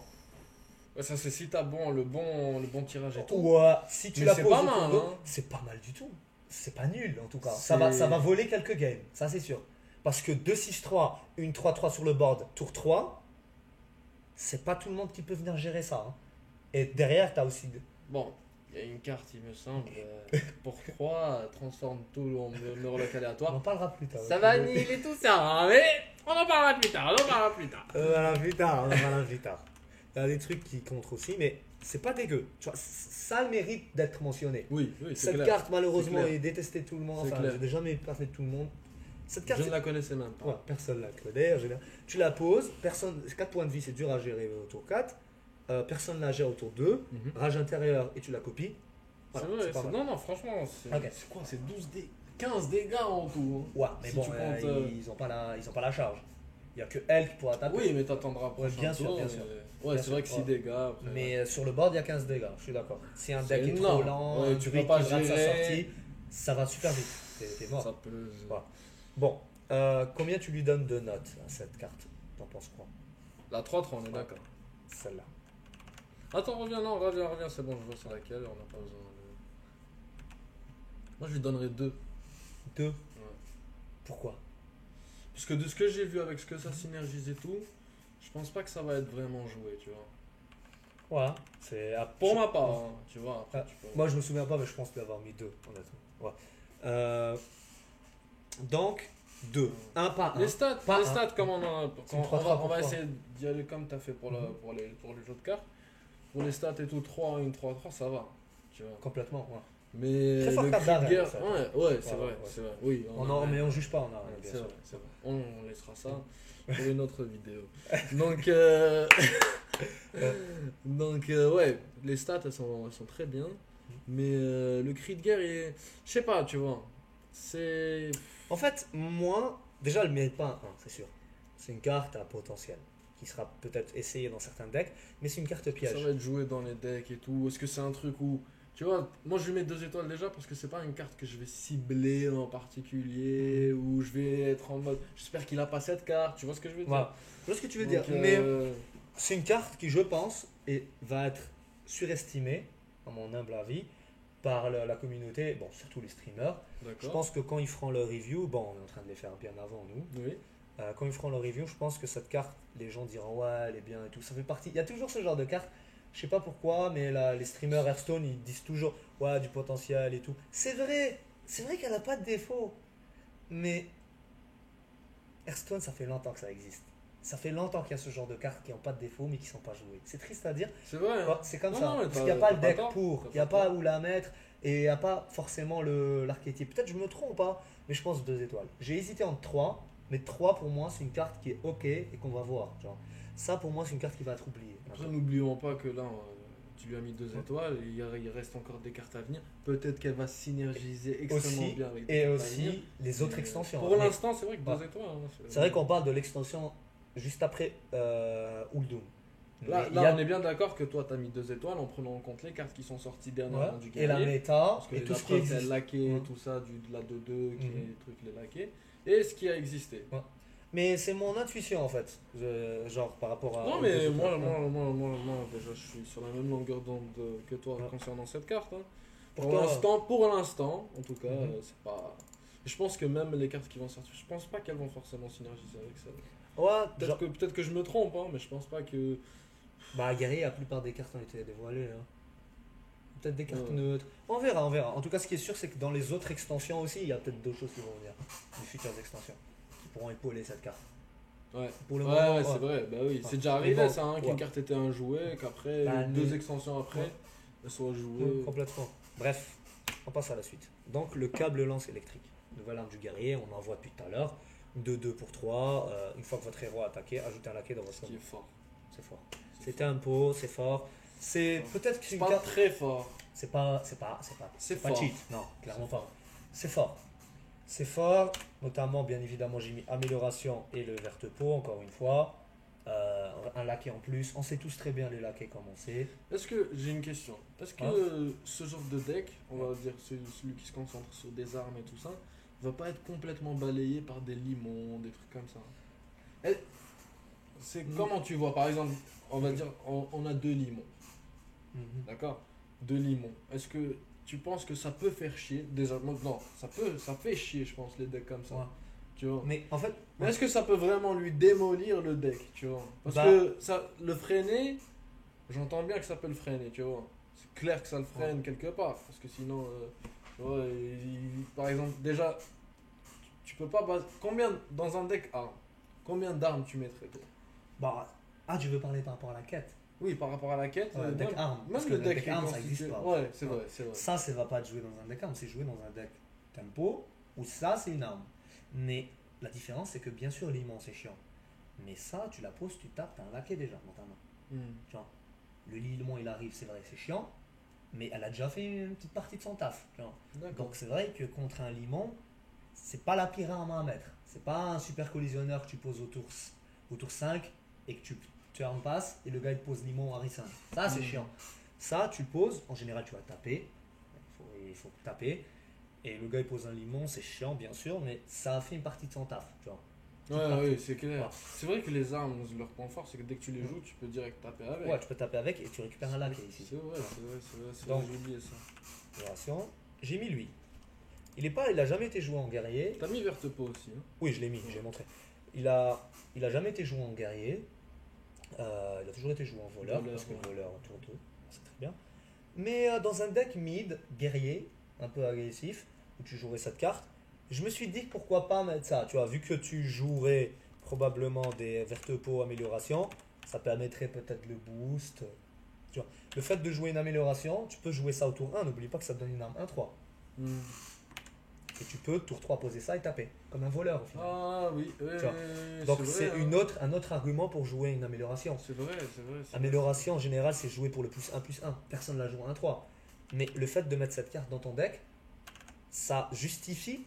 Ouais, ça c'est si t'as le bon tirage et tout. Ouais, si tu Mais la c'est poses pas au tour mal, 2, hein. c'est pas mal du tout. C'est pas nul en tout cas. C'est- Ça va voler quelques games, ça c'est sûr. Parce que 2-6-3, une 3-3 sur le board, tour 3, c'est pas tout le monde qui peut venir gérer ça. Hein. Et derrière, tu as aussi. Bon, il y a une carte, il me semble, pour 3, transforme tout en murloc On aléatoire. en parlera plus tard. Ça va annihiler tout ça, hein, mais on en parlera plus tard, on en parlera plus tard. On en parlera plus tard, on en parlera plus tard. Il y a des trucs qui comptent aussi, mais c'est pas dégueu. Tu vois, ça a le mérite d'être mentionné. Oui, c'est Cette clair. carte, malheureusement, C'est clair. est détestée de tout le monde. C'est Enfin, clair. je n'ai jamais parlé de tout le monde. Cette carte, Je ne la connaissais même pas. ouais, personne ne la connaît. en général. Tu la poses, 4 points de vie, c'est dur à gérer au tour 4. Personne ne la gère au tour 2. Mhm. Rage intérieur et tu la copies. Voilà, c'est vrai, pas mal. non, franchement, c'est Ok. c'est quoi? C'est 15 dégâts en tout. Hein. Ouais, mais Si bon, tu comptes, ils n'ont pas la charge. Il n'y a que elle qui pourra taper. Oui, mais t'attendras Ouais, prochain bien sûr, tour, bien et- sûr. Ouais, Bien c'est vrai que sûr, 6 ouais. dégâts. Après, Mais sur le board, il y a 15 dégâts, je suis d'accord. Si un C'est deck est trop énorme. lent, Ouais, un tu druide peux pas qui rate sa gérer. sortie, ça va super vite. T'es mort. ça peut. Voilà. Bon, combien tu lui donnes de notes à cette carte? T'en penses quoi? La 3-3, on est d'accord. Celle-là. Attends, reviens, c'est bon, je vois sur laquelle, on n'a pas besoin de. Moi, je lui donnerais 2. 2. Pourquoi? Parce que de ce que j'ai vu avec ce que ça synergise et tout, je pense pas que ça va être vraiment joué, tu vois. Ouais, c'est. Pour ma part, hein, tu vois. Après, Ah, tu peux- Moi, je me souviens pas, mais je pense lui avoir mis 2, honnêtement. Ouais. Donc, 2. Un pas un. Les stats, Pas un. comme on a. C'est une On 3-3 va, pour toi. essayer d'y aller comme tu as fait pour, Mhm. pour les jeux de cartes. Pour les stats et tout, 3, une 3-3, ça va. Tu vois. Complètement, ouais. Mais Très fort le carte cri de d'arène, guerre, ça. ouais, c'est Ouais, vrai, ouais. c'est vrai. Oui, Mais on juge pas en arène, Ouais, bien c'est sûr. vrai, c'est vrai. On laissera ça pour une autre vidéo. Donc, ouais, les stats elles sont très bien, mais le cri de guerre, je sais pas, tu vois, c'est. En fait, moi, déjà, elle ne mérite pas un 1, c'est sûr. C'est une carte à potentiel qui sera peut-être essayée dans certains decks, mais c'est une carte piège. Ça va être joué dans les decks et tout. Est-ce que c'est un truc où. Tu vois, moi je lui mets 2 étoiles déjà parce que c'est pas une carte que je vais cibler en particulier ou je vais être en mode. J'espère qu'il a pas cette carte, tu vois ce que je veux dire? Voilà. Je vois ce que tu veux Donc, dire, mais c'est une carte qui, je pense, va être surestimée, à mon humble avis, par la communauté, bon, surtout les streamers. Je d'accord. pense que quand ils feront leur review, bon, on est en train de les faire bien avant nous, Oui. quand ils feront leur review, je pense que cette carte, les gens diront ouais, elle est bien et tout. Ça fait partie. Il y a toujours ce genre de carte. Je sais pas pourquoi, mais les streamers Hearthstone, ils disent toujours ouais, du potentiel et tout. C'est vrai qu'elle n'a pas de défaut. Mais Hearthstone, ça fait longtemps que ça existe. Ça fait longtemps qu'il y a ce genre de cartes qui n'ont pas de défaut mais qui sont pas jouées. C'est triste à dire. C'est vrai. Ouais, c'est comme Non, ça. non, mais Parce qu'il n'y a pas t'as le deck tort. pour. T'as Il n'y a pas pas tort. où la mettre. Et il n'y a pas forcément l'archétype. Peut-être je me trompe pas, mais je pense 2 étoiles. J'ai hésité entre 3, mais 3 pour moi, c'est une carte qui est ok et qu'on va voir. Genre. Ça pour moi, c'est une carte qui va être oubliée. Après, n'oublions pas que là, tu lui as mis 2 étoiles, et il reste encore des cartes à venir. Peut-être qu'elle va synergiser extrêmement Aussi, bien avec des et cartes à venir. aussi les autres Mais extensions. Pour Mais l'instant, c'est vrai que 2 Ouais. étoiles. Hein, c'est vrai qu'on parle de l'extension juste après Uldum. Là, Mais il y a- on est bien d'accord que toi, tu as mis 2 étoiles en prenant en compte les cartes qui sont sorties dernièrement ouais, du et la guerrier. méta Parce que et les tout ce qui approches, existe. les laqués, Ouais. tout ça, de la 2-2, qui Mhm. est les trucs, les laqués. Et ce qui a existé. Mais c'est mon intuition en fait. Genre par rapport à. Non, aux mais 2 moi, étoiles. déjà, je suis sur la même longueur d'onde que toi Ouais. concernant cette carte. Hein. Pour Pour toi, l'instant, en tout cas, Mhm. c'est pas. Je pense que même les cartes qui vont sortir, je pense pas qu'elles vont forcément synergiser avec ça. ouais, genre- Peut-être que je me trompe, hein, mais je pense pas que. Bah, guerrier, la plupart des cartes ont été dévoilées. Hein. peut-être des cartes Ouais. neutres. On verra, on verra. En tout cas, ce qui est sûr, c'est que dans les autres extensions aussi, il y a peut-être d'autres choses qui vont venir. Les futures extensions qui pourront épauler cette carte. Ouais. Pour le Ouais, moment, ouais, c'est vrai. Bah oui, Ouais. c'est déjà Mais arrivé bon, ça, hein, qu'une ouais. carte était un jouet, qu'après, Bah, 2 mais- extensions après, Ouais. elles soient jouées. Ouais, complètement. Bref, on passe à la suite. Donc, le câble lance électrique. Nouvelle arme du guerrier, on en voit depuis tout à l'heure. 2-2 pour 3. Une fois que votre héros a attaqué, ajoutez un laquais dans votre Ce qui est commande. fort. C'est fort. C'est tempo, c'est fort. C'est peut-être que c'est C'est une pas carte. très fort. C'est pas fort. cheat. Non, clairement C'est pas. C'est fort. C'est fort. Notamment, bien évidemment, j'ai mis amélioration et le verte-peau, encore une fois. Un laquais en plus. On sait tous très bien les laquais comme on sait. Est-ce que, j'ai une question, est-ce que Hein ce genre de deck, on va dire celui qui se concentre sur des armes et tout ça, va pas être complètement balayé par des limons, des trucs comme ça? C'est comment tu vois, par exemple, on va dire, on a 2 limons, d'accord? 2 limons. Est-ce que tu penses que ça peut faire chier? Déjà, non, ça fait chier, je pense, les decks comme ça. Ouais. Tu vois? Mais en fait, Mais est-ce que ça peut vraiment lui démolir le deck, tu vois? Parce Bah- que ça, le freiner, j'entends bien que ça peut le freiner, tu vois. C'est clair que ça le freine quelque part, parce que sinon, tu vois, par exemple, déjà, tu peux pas combien dans un deck armes, combien d'armes tu mettrais toi? bah, tu veux parler par rapport à la quête. Oui, par rapport à la quête, Ouais, deck armes. même Parce le que deck deck est armes, ça constitué- existe pas. Ouais, c'est Ouais. vrai, c'est vrai. Ça va pas être joué dans un deck arme, c'est joué dans un deck tempo, où ça, c'est une arme. Mais la différence, c'est que bien sûr, l'immense c'est chiant. Mais ça, tu la poses, tu tapes, t'as un laquais déjà dans ta main. Hmm. Tu vois. Le limon, il arrive, c'est vrai, c'est chiant. Mais elle a déjà fait une petite partie de son taf. Tu vois. D'accord. Donc c'est vrai que contre un limon, c'est pas la pire arme à mettre. C'est pas un super collisionneur que tu poses au tour 5 et que tu turn pass et le gars il te pose limon Harry 5. Ça c'est chiant. Ça tu le poses, en général tu vas taper. Il faut taper. Et le gars il pose un limon, c'est chiant bien sûr, mais ça a fait une partie de son taf. Tu vois. Ouais, c'est clair. Ouais. C'est vrai que les armes, leur point fort, c'est que dès que tu les joues, tu peux direct taper avec. Ouais, tu peux taper avec et tu récupères un laquais ici. C'est vrai, c'est vrai, c'est vrai, c'est Donc- vrai, j'ai oublié ça. Amélioration. J'ai mis lui. Il a jamais été joué en guerrier. T'as mis verte peau aussi, hein? Oui, je l'ai mis, j'ai montré. Il a jamais été joué en guerrier. Il a toujours été joué en voleur, Voleur, parce que ouais. voleur tour 2, c'est très bien. Mais dans un deck mid, guerrier, un peu agressif, où tu jouerais cette carte, je me suis dit pourquoi pas mettre ça. Tu vois, vu que tu jouerais probablement des verte peau amélioration, ça permettrait peut-être le boost. Tu vois, le fait de jouer une amélioration, tu peux jouer ça au tour 1, n'oublie pas que ça te donne une arme 1-3. Hmm. Et tu peux, tour 3, poser ça et taper, comme un voleur au final. Ah oui, Tu vois. Donc c'est vrai, hein. un autre argument pour jouer une amélioration. C'est vrai, c'est vrai. c'est Amélioration en général c'est jouer pour le +1/+1. Personne ne la joue 1-3. Mais le fait de mettre cette carte dans ton deck, ça justifie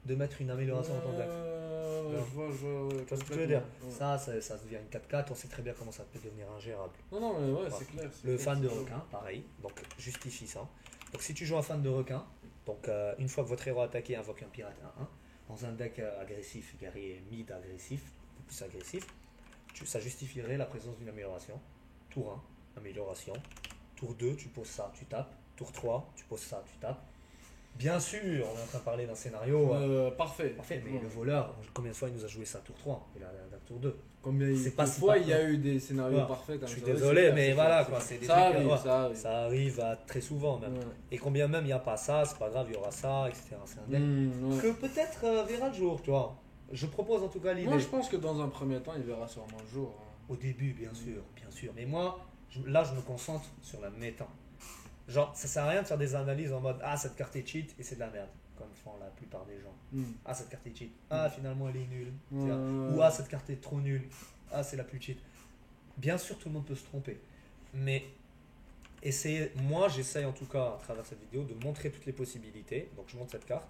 de mettre une amélioration dans ton deck. Ouais, je vois, Tu vois ce que je veux dire? complètement, ouais. Ça devient une 4-4, on sait très bien comment ça peut devenir ingérable. Non, non, mais ouais, Ouais. c'est clair. c'est Le clair, fan de c'est clair. requin, pareil, donc justifie ça. Donc si tu joues un fan de requin, donc une fois que votre héros a attaqué, invoque un pirate 1-1, dans un deck agressif, guerrier mid agressif, un peu plus agressif, ça justifierait la présence d'une amélioration. Tour 1, amélioration. Tour 2, tu poses ça, tu tapes. Tour 3, tu poses ça, tu tapes. Bien sûr, on est en train de parler d'un scénario Parfait. parfait, mais Ouais. le voleur, combien de fois il nous a joué ça tour 3 et là, tour 2. Combien C'est pas si fois il y a parfait. eu des scénarios Ouais. parfaits comme Je suis ça. Ouais, désolé, c'est clair, mais c'est voilà, clair, quoi, c'est c'est des ça trucs, arrive, ouais. ça arrive. Ça arrive très souvent même. Ouais. Et combien même il n'y a pas ça, c'est pas grave, il y aura ça, etc. C'est un deck Ouais. que peut-être verra le jour, tu vois. Je propose en tout cas l'idée. Moi, je pense que dans un premier temps, il verra sûrement le jour. hein. Au début, bien sûr, bien sûr. Mais moi, là, je me concentre sur la méta. Genre, ça sert à rien de faire des analyses en mode ah, cette carte est cheat et c'est de la merde, comme font la plupart des gens. Ah, cette carte est cheat. Ah, finalement, elle est nulle. Tu vois. Ou ah, cette carte est trop nulle. Ah, c'est la plus cheat. Bien sûr, tout le monde peut se tromper. Mais moi, j'essaye en tout cas à travers cette vidéo de montrer toutes les possibilités. Donc, je montre cette carte.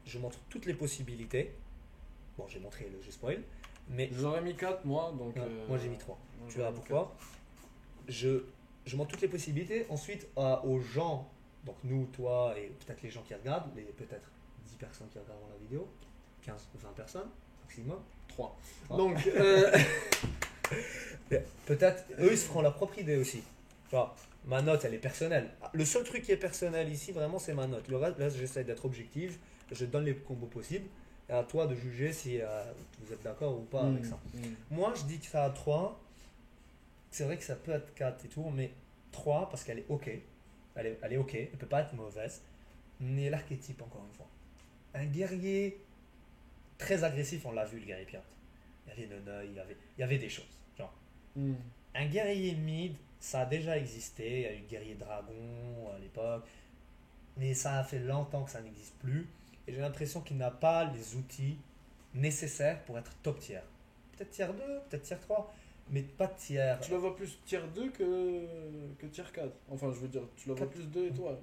Je montre toutes les possibilités. Bon, j'ai montré le jeu spoil. Mais J'aurais mis 4 moi, donc. moi, j'ai mis 3. moi, Tu vois j'aurais mis pourquoi? Je montre toutes les possibilités. Ensuite, aux gens, donc nous, toi et peut-être les gens qui regardent, peut-être 10 personnes qui regarderont la vidéo, 15 ou 20 personnes maximum. 3. Ah. Donc, Peut-être eux, ils se feront leur propre idée aussi. Tu vois, ma note, elle est personnelle. Le seul truc qui est personnel ici, vraiment, c'est ma note. Le reste, j'essaie d'être objectif. Je donne les combos possibles. Et à toi de juger si vous êtes d'accord ou pas avec ça. Moi, je dis que ça a 3. C'est vrai que ça peut être 4 et tout, mais 3 parce qu'elle est ok. elle est ok, elle peut pas être mauvaise. Mais l'archétype, encore une fois. Un guerrier très agressif, on l'a vu, le guerrier pirate. Il y avait Neneuil, il y avait des choses. Genre, Hmm. un guerrier mid, ça a déjà existé. Il y a eu le guerrier dragon à l'époque. Mais ça a fait longtemps que ça n'existe plus. Et j'ai l'impression qu'il n'a pas les outils nécessaires pour être top tier. Peut-être tier 2, peut-être tier 3, mais pas tier. Tu la vois plus tier 2 que tier 4. Enfin, je veux dire, tu la vois Quatre. plus 2 étoiles.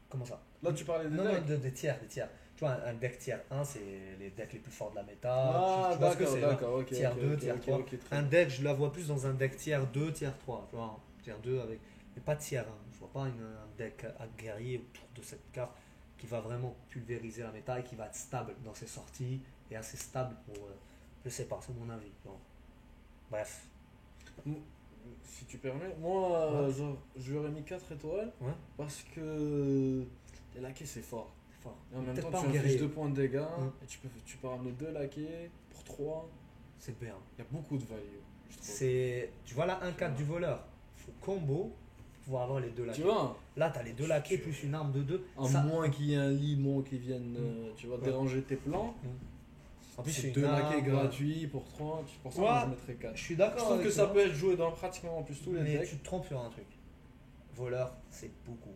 Comment ça? Là, tu parlais des Non, non, decks. des tiers, des tiers. Tu vois, un deck tier 1, c'est les decks les plus forts de la méta. Ah, Tu vois ce que d'accord, c'est, d'accord, ok. tier ok, 2, ok, tier ok, 3. ok, très Un bien. deck, je la vois plus dans un deck tier 2, tier 3. Tu vois, tier 2 avec. Mais pas tier 1. Je vois pas un deck à guerrier autour de cette carte qui va vraiment pulvériser la méta et qui va être stable dans ses sorties et assez stable pour. Je sais pas, c'est mon avis. Bon. Bref. Si tu permets, moi, Ouais. genre, je lui aurais mis 4 étoiles Ouais. parce que les laquais c'est fort. C'est fort. Et en même Peut-être temps, pas tu en infliges guerrier. 2 points de dégâts Mm. et tu peux ramener 2 laquais pour 3. C'est bien. Il y a beaucoup de value, je trouve. C'est. Tu vois là, un 4 du voleur. Faut combo pour pouvoir avoir les deux Tu laquais. vois, Là, t'as les deux laquais plus une arme de 2. à moins qu'il y ait un limon qui vienne, tu vois, Ouais. déranger tes plans. En plus, C'est c'est 2 une laquais arme. gratuits pour 3. Pour ça, Ouais. moi, je mettrais 4. Je suis Je d'accord. trouve avec que ça toi. peut être joué dans pratiquement en plus tous les Mais decks. tu te trompes sur un truc. Voleur, c'est beaucoup,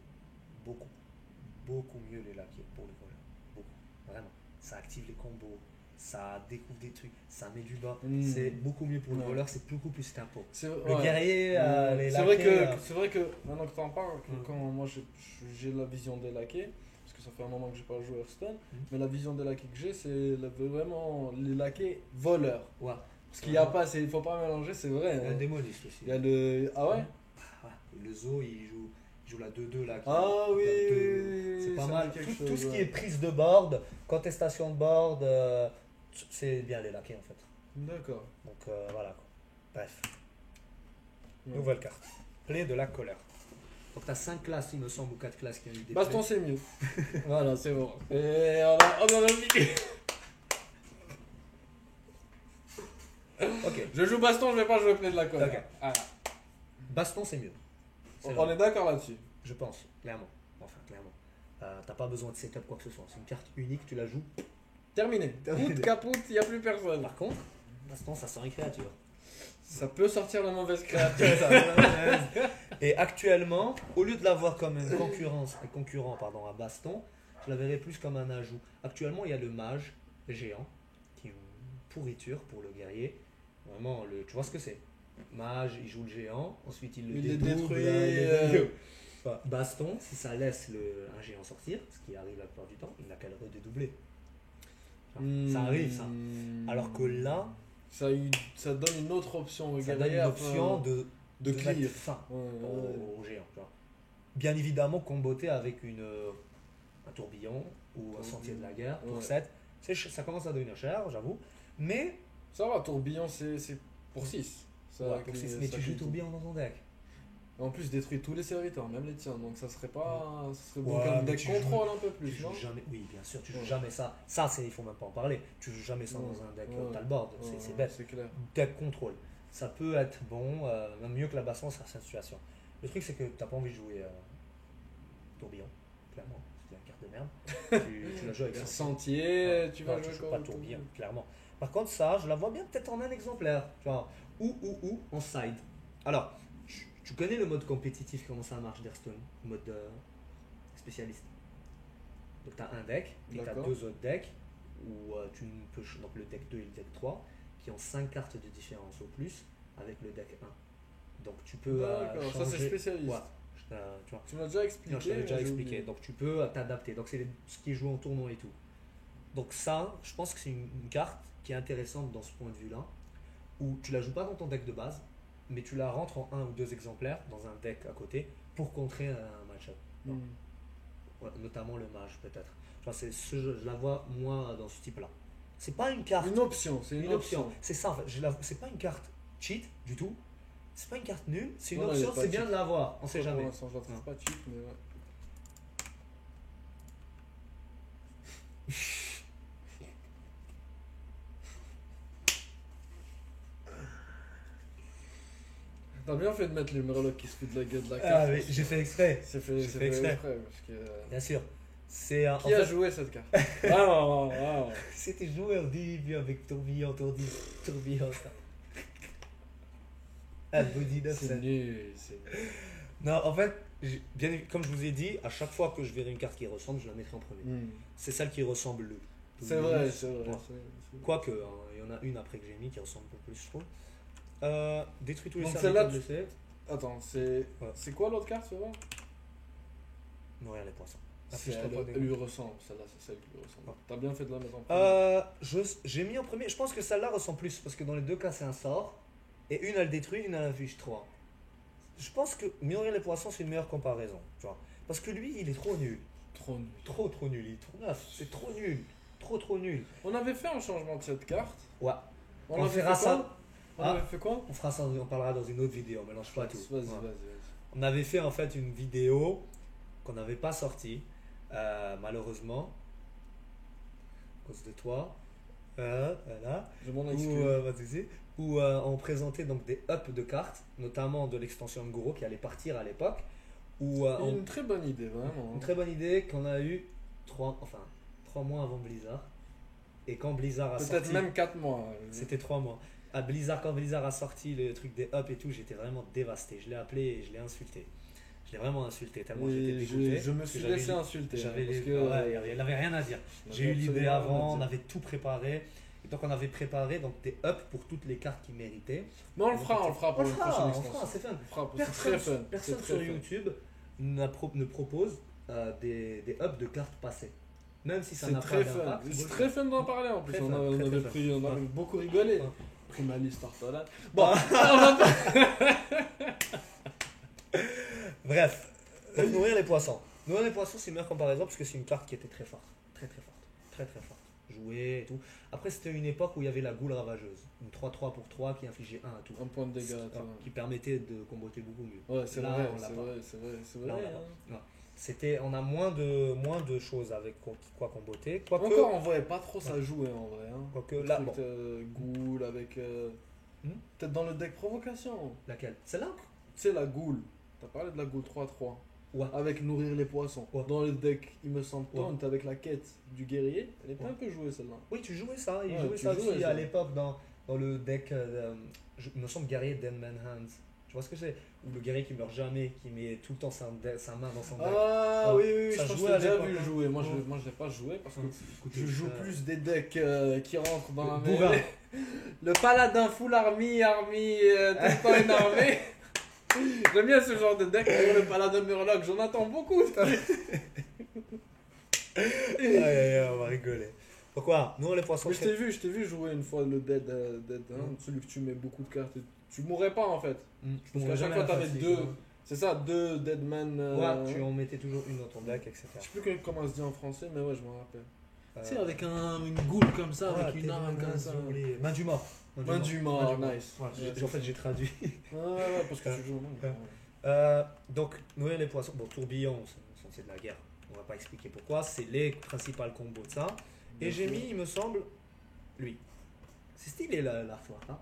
beaucoup mieux les laquais pour le voleur. Beaucoup. Vraiment. Ça active les combos, ça découvre des trucs, ça met du bas. Mm. C'est beaucoup mieux pour le Ouais. voleur, c'est beaucoup plus tempo. C'est Le ouais. guerrier, les C'est vrai laquais, c'est vrai que maintenant que tu en parles, que Mm. quand moi j'ai la vision des laquais, parce que ça fait un moment que j'ai pas joué à Hearthstone, Mm. mais la vision des laquais que j'ai, c'est vraiment les laquais voleurs. Ouais. Parce qu'il y a pas, il faut pas mélanger, c'est vrai. Il y a hein. un démoniste aussi. Il y a le. Ah ouais? Ah, le zoo, il joue la 2-2 là. Ah oui, donne oui, deux. oui, oui, C'est pas ça me mal. dit quelque Tout chose, ce qui ouais. est prise de board, contestation de board, c'est bien les laquais en fait. D'accord. Donc voilà quoi. Bref, Ouais. nouvelle carte. Plaie de la colère. Donc t'as 5 classes, il me semble, ou 4 classes qui ont eu des Baston, plaies. c'est mieux. Voilà, c'est bon. Et on en a fini. Ok, Je joue baston, je vais pas jouer play de la colère. Ok. Voilà. baston c'est mieux. C'est On vrai. est d'accord là-dessus. Je pense, clairement. Enfin, clairement. T'as pas besoin de setup quoi que ce soit. C'est une carte unique, tu la joues. Terminé. Terminé. Pout, capoute, il n'y a plus personne. Par contre, baston ça sent une créature. Ça peut sortir la mauvaise créature. Et actuellement, au lieu de l'avoir comme un concurrent à baston, je la verrais plus comme un ajout. Actuellement, il y a le mage géant, qui est une pourriture pour le guerrier. Vraiment, tu vois ce que c'est. Mage, il joue le géant, ensuite il le Il les dédouble, détruit, là, il le euh. dédouble. Enfin, baston, si ça laisse un géant sortir, ce qui arrive la plupart du temps, il n'a qu'à le redédoubler. Ça arrive ça. Alors que là, Ça donne une autre option au ça donne guerrier une afin option de clear. mettre fin Ouais, ouais. au géant. Tu vois. Bien évidemment, comboter avec un tourbillon ou un sentier de la guerre pour Ouais. 7, ça commence à devenir cher, j'avoue. Mais, Ça va, tourbillon, c'est pour 6. ouais, pour six, mais tu joues tourbillon dans ton deck. En plus, détruit tous les serviteurs, même les tiens. Donc ça serait pas. Ça serait Ouais, bon comme mais deck tu contrôle un peu Tu plus, joues non? jamais, oui, bien sûr, tu joues Ouais. jamais ça. Ça, il faut même pas en parler. Tu joues jamais ça Ouais. dans un deck Ouais. t'as le board, Ouais, c'est bête. C'est clair. Deck contrôle. Ça peut être bon, même mieux que la baston sur certaines situations. Le truc, c'est que t'as pas envie de jouer tourbillon, clairement. C'est une carte de merde. tu la joues avec Un sentier. sentier, Ouais, tu vas ouais, jouer joues quoi pas tourbillon, clairement. Par contre, ça, je la vois bien peut-être en un exemplaire. Tu vois, ou en side. Alors, tu connais le mode compétitif, comment ça marche d'Hearthstone, mode spécialiste. Donc, tu as un deck et tu as D'accord. 2 autres decks où tu ne peux. Donc, le deck 2 et le deck 3 qui ont 5 cartes de différence au plus avec le deck 1. Donc, tu peux. D'accord, ça c'est changer- spécialiste. Ouais, tu vois. Tu m'as déjà expliqué. Non, je t'avais déjà mais j'ai expliqué. oublié. Donc tu peux t'adapter. Donc c'est ce qui est joué en tournoi et tout. Donc ça, je pense que c'est une carte qui est intéressante dans ce point de vue-là, où tu la joues pas dans ton deck de base, mais tu la rentres en 1 ou 2 exemplaires dans un deck à côté pour contrer un match-up. Hmm. Ouais, notamment le mage peut-être. Enfin, je la vois moi dans ce type-là. C'est pas une carte. Une option, c'est une option. C'est ça en fait. C'est pas une carte cheat du tout. C'est pas une carte nulle. C'est une Non, non, elle est option. pas C'est bien cheat. de l'avoir. On sait Pour jamais. l'instant, je la trouve Non. pas cheap, mais ouais. T'as bien fait de mettre les murlocs qui se foutent de la gueule de la Ah, carte. mais j'ai fait exprès. C'est fait, j'ai c'est fait exprès. parce que, Bien sûr. C'est en qui a fait, joué cette carte? Ah, c'était joué au début avec tourbillon, tourbillon, ça. Ah, body c'est ça. nul, c'est nul. Non, en fait, comme je vous ai dit, à chaque fois que je verrai une carte qui ressemble, je la mettrai en premier. C'est celle qui ressemble le C'est vrai, c'est vrai. Ouais. c'est- Quoique, hein, il y en a une après que j'ai mis qui ressemble un peu plus, je trouve. Détruis tous les Donc serviteurs celle-là, blessés. Attends, c'est. Ouais. C'est quoi l'autre carte, tu vois? Nourrir les poissons. C'est- Affiche-toi pas des Elle noms. lui ressemble, celle-là, c'est celle qui lui ressemble. Ouais. T'as bien fait de la mettre en premier. J'ai mis en premier. Je pense que celle-là ressemble plus parce que dans les deux cas, c'est un sort. Et une, elle détruit, une, elle affiche 3. Je pense que Nourrir les poissons, c'est une meilleure comparaison. Tu vois. Parce que lui, il est trop nul. Trop nul. Trop nul. Il est trop neuf. C'est trop nul. Trop nul. On avait fait un changement de cette carte. Ouais. On avait fera fait ça. quoi On Ah. avait fait quoi? On fera ça, on parlera dans une autre vidéo. Mélange pas tout. Vas-y, Ouais. vas-y. On avait fait en fait une vidéo qu'on n'avait pas sortie, malheureusement, à cause de toi. Voilà. Je m'en Où, excuse. pas de souci. Où on présentait donc des ups de cartes, notamment de l'extension Guru qui allait partir à l'époque. Où, Une très bonne idée, vraiment. une très bonne idée qu'on a eu 3 mois avant Blizzard. Et quand Blizzard a Peut-être sorti. même 4 mois. C'était 3 mois. Quand Blizzard a sorti le truc des ups et tout, j'étais vraiment dévasté. Je l'ai appelé et je l'ai insulté. Je l'ai vraiment insulté tellement j'étais Et dégoûté. je me parce que suis j'avais laissé lu- insulter. J'avais parce les- que, ouais, il n'avait rien à dire. on J'ai avait eu l'idée absolument rien à avant, on dire. avait tout préparé. Et donc on avait préparé donc, des ups pour toutes les cartes qui méritaient. Mais on le fera pour une prochaine on extension. fera, c'est fun. On le fera, c'est très fun. Personne C'est très sur fun. YouTube ne propose des ups de cartes passées. Même si ça C'est n'a pas très fun. d'impact. C'est très fun d'en parler en plus. Très On fun, a- on très, avait très pris, on avait Ouais. beaucoup rigolé. Ouais. Primaliste Tartala. Bon, on va pas. Bref, nourrir les poissons. Nourrir les poissons, c'est une meilleure comparaison parce que c'est une carte qui était très forte. Très forte. Très forte. Jouer et tout. Après, c'était une époque où il y avait la goule ravageuse. Une 3-3 pour 3 qui infligeait 1 à tout. Un point de dégâts. tu vois. Qui permettait de comboter beaucoup mieux. Ouais, c'est Là, vrai, on l'a c'est pas. vrai, c'est vrai, c'est Là, vrai. on l'a hein. On a moins de choses avec quoi comboter. Quoique, Encore, on voyait pas trop ça jouer en vrai. Hein. quoique Le là, truc, bon, Ghoul avec. Peut-être dans le deck provocation. laquelle? Celle-là? Tu sais, la Ghoul. T'as parlé de la Ghoul 3-3. Ouais. Avec nourrir les poissons. Ouais. Dans le deck, il me semble, Ouais. taunt avec la quête du guerrier. Elle était Ouais. un peu jouée celle-là. Oui, tu jouais ça. Il Ouais, jouait tu ça jouais aussi ça. à l'époque dans le deck. Il me semble guerrier Deadman Hands. Tu vois ce que c'est? Ou le guerrier qui meurt jamais, qui met tout le temps sa main dans son deck. Ah Ouais. oui, oui, Ça je pense jouait que à j'ai déjà l'époque, vu hein. jouer. Moi, Ouais. moi je l'ai pas joué parce que Écoutez, je joue ça- plus des decks qui rentrent dans la Bourrin. mêlée. Le paladin full army, tout le temps une armée. J'aime bien ce genre de deck. Le paladin murloc, j'en attends beaucoup. On va rigoler. Pourquoi? Nous, les poissons. Mais je t'ai vu jouer une fois le Dead, celui que tu mets beaucoup de cartes. Tu mourrais pas en fait. Parce qu'à chaque fois, t'avais deux. C'est ça, deux Deadman. Ouais, tu en mettais toujours une dans ton deck, etc. Je sais plus comment ça se dit en français, mais ouais, je m'en rappelle. Euh, Tu sais, avec une goule comme ça, ouais, avec une arme comme ça. Main du mort. Main du mort, nice. Ouais, Ouais, en fait, j'ai traduit. Ouais, parce que tu joues au monde. Ouais. Donc, nourrir les poissons. Bon, tourbillon, c'est de la guerre. On va pas expliquer pourquoi. C'est les principales combos de ça. Et j'ai mis, il me semble, lui. C'est stylé l'artwork. Hein.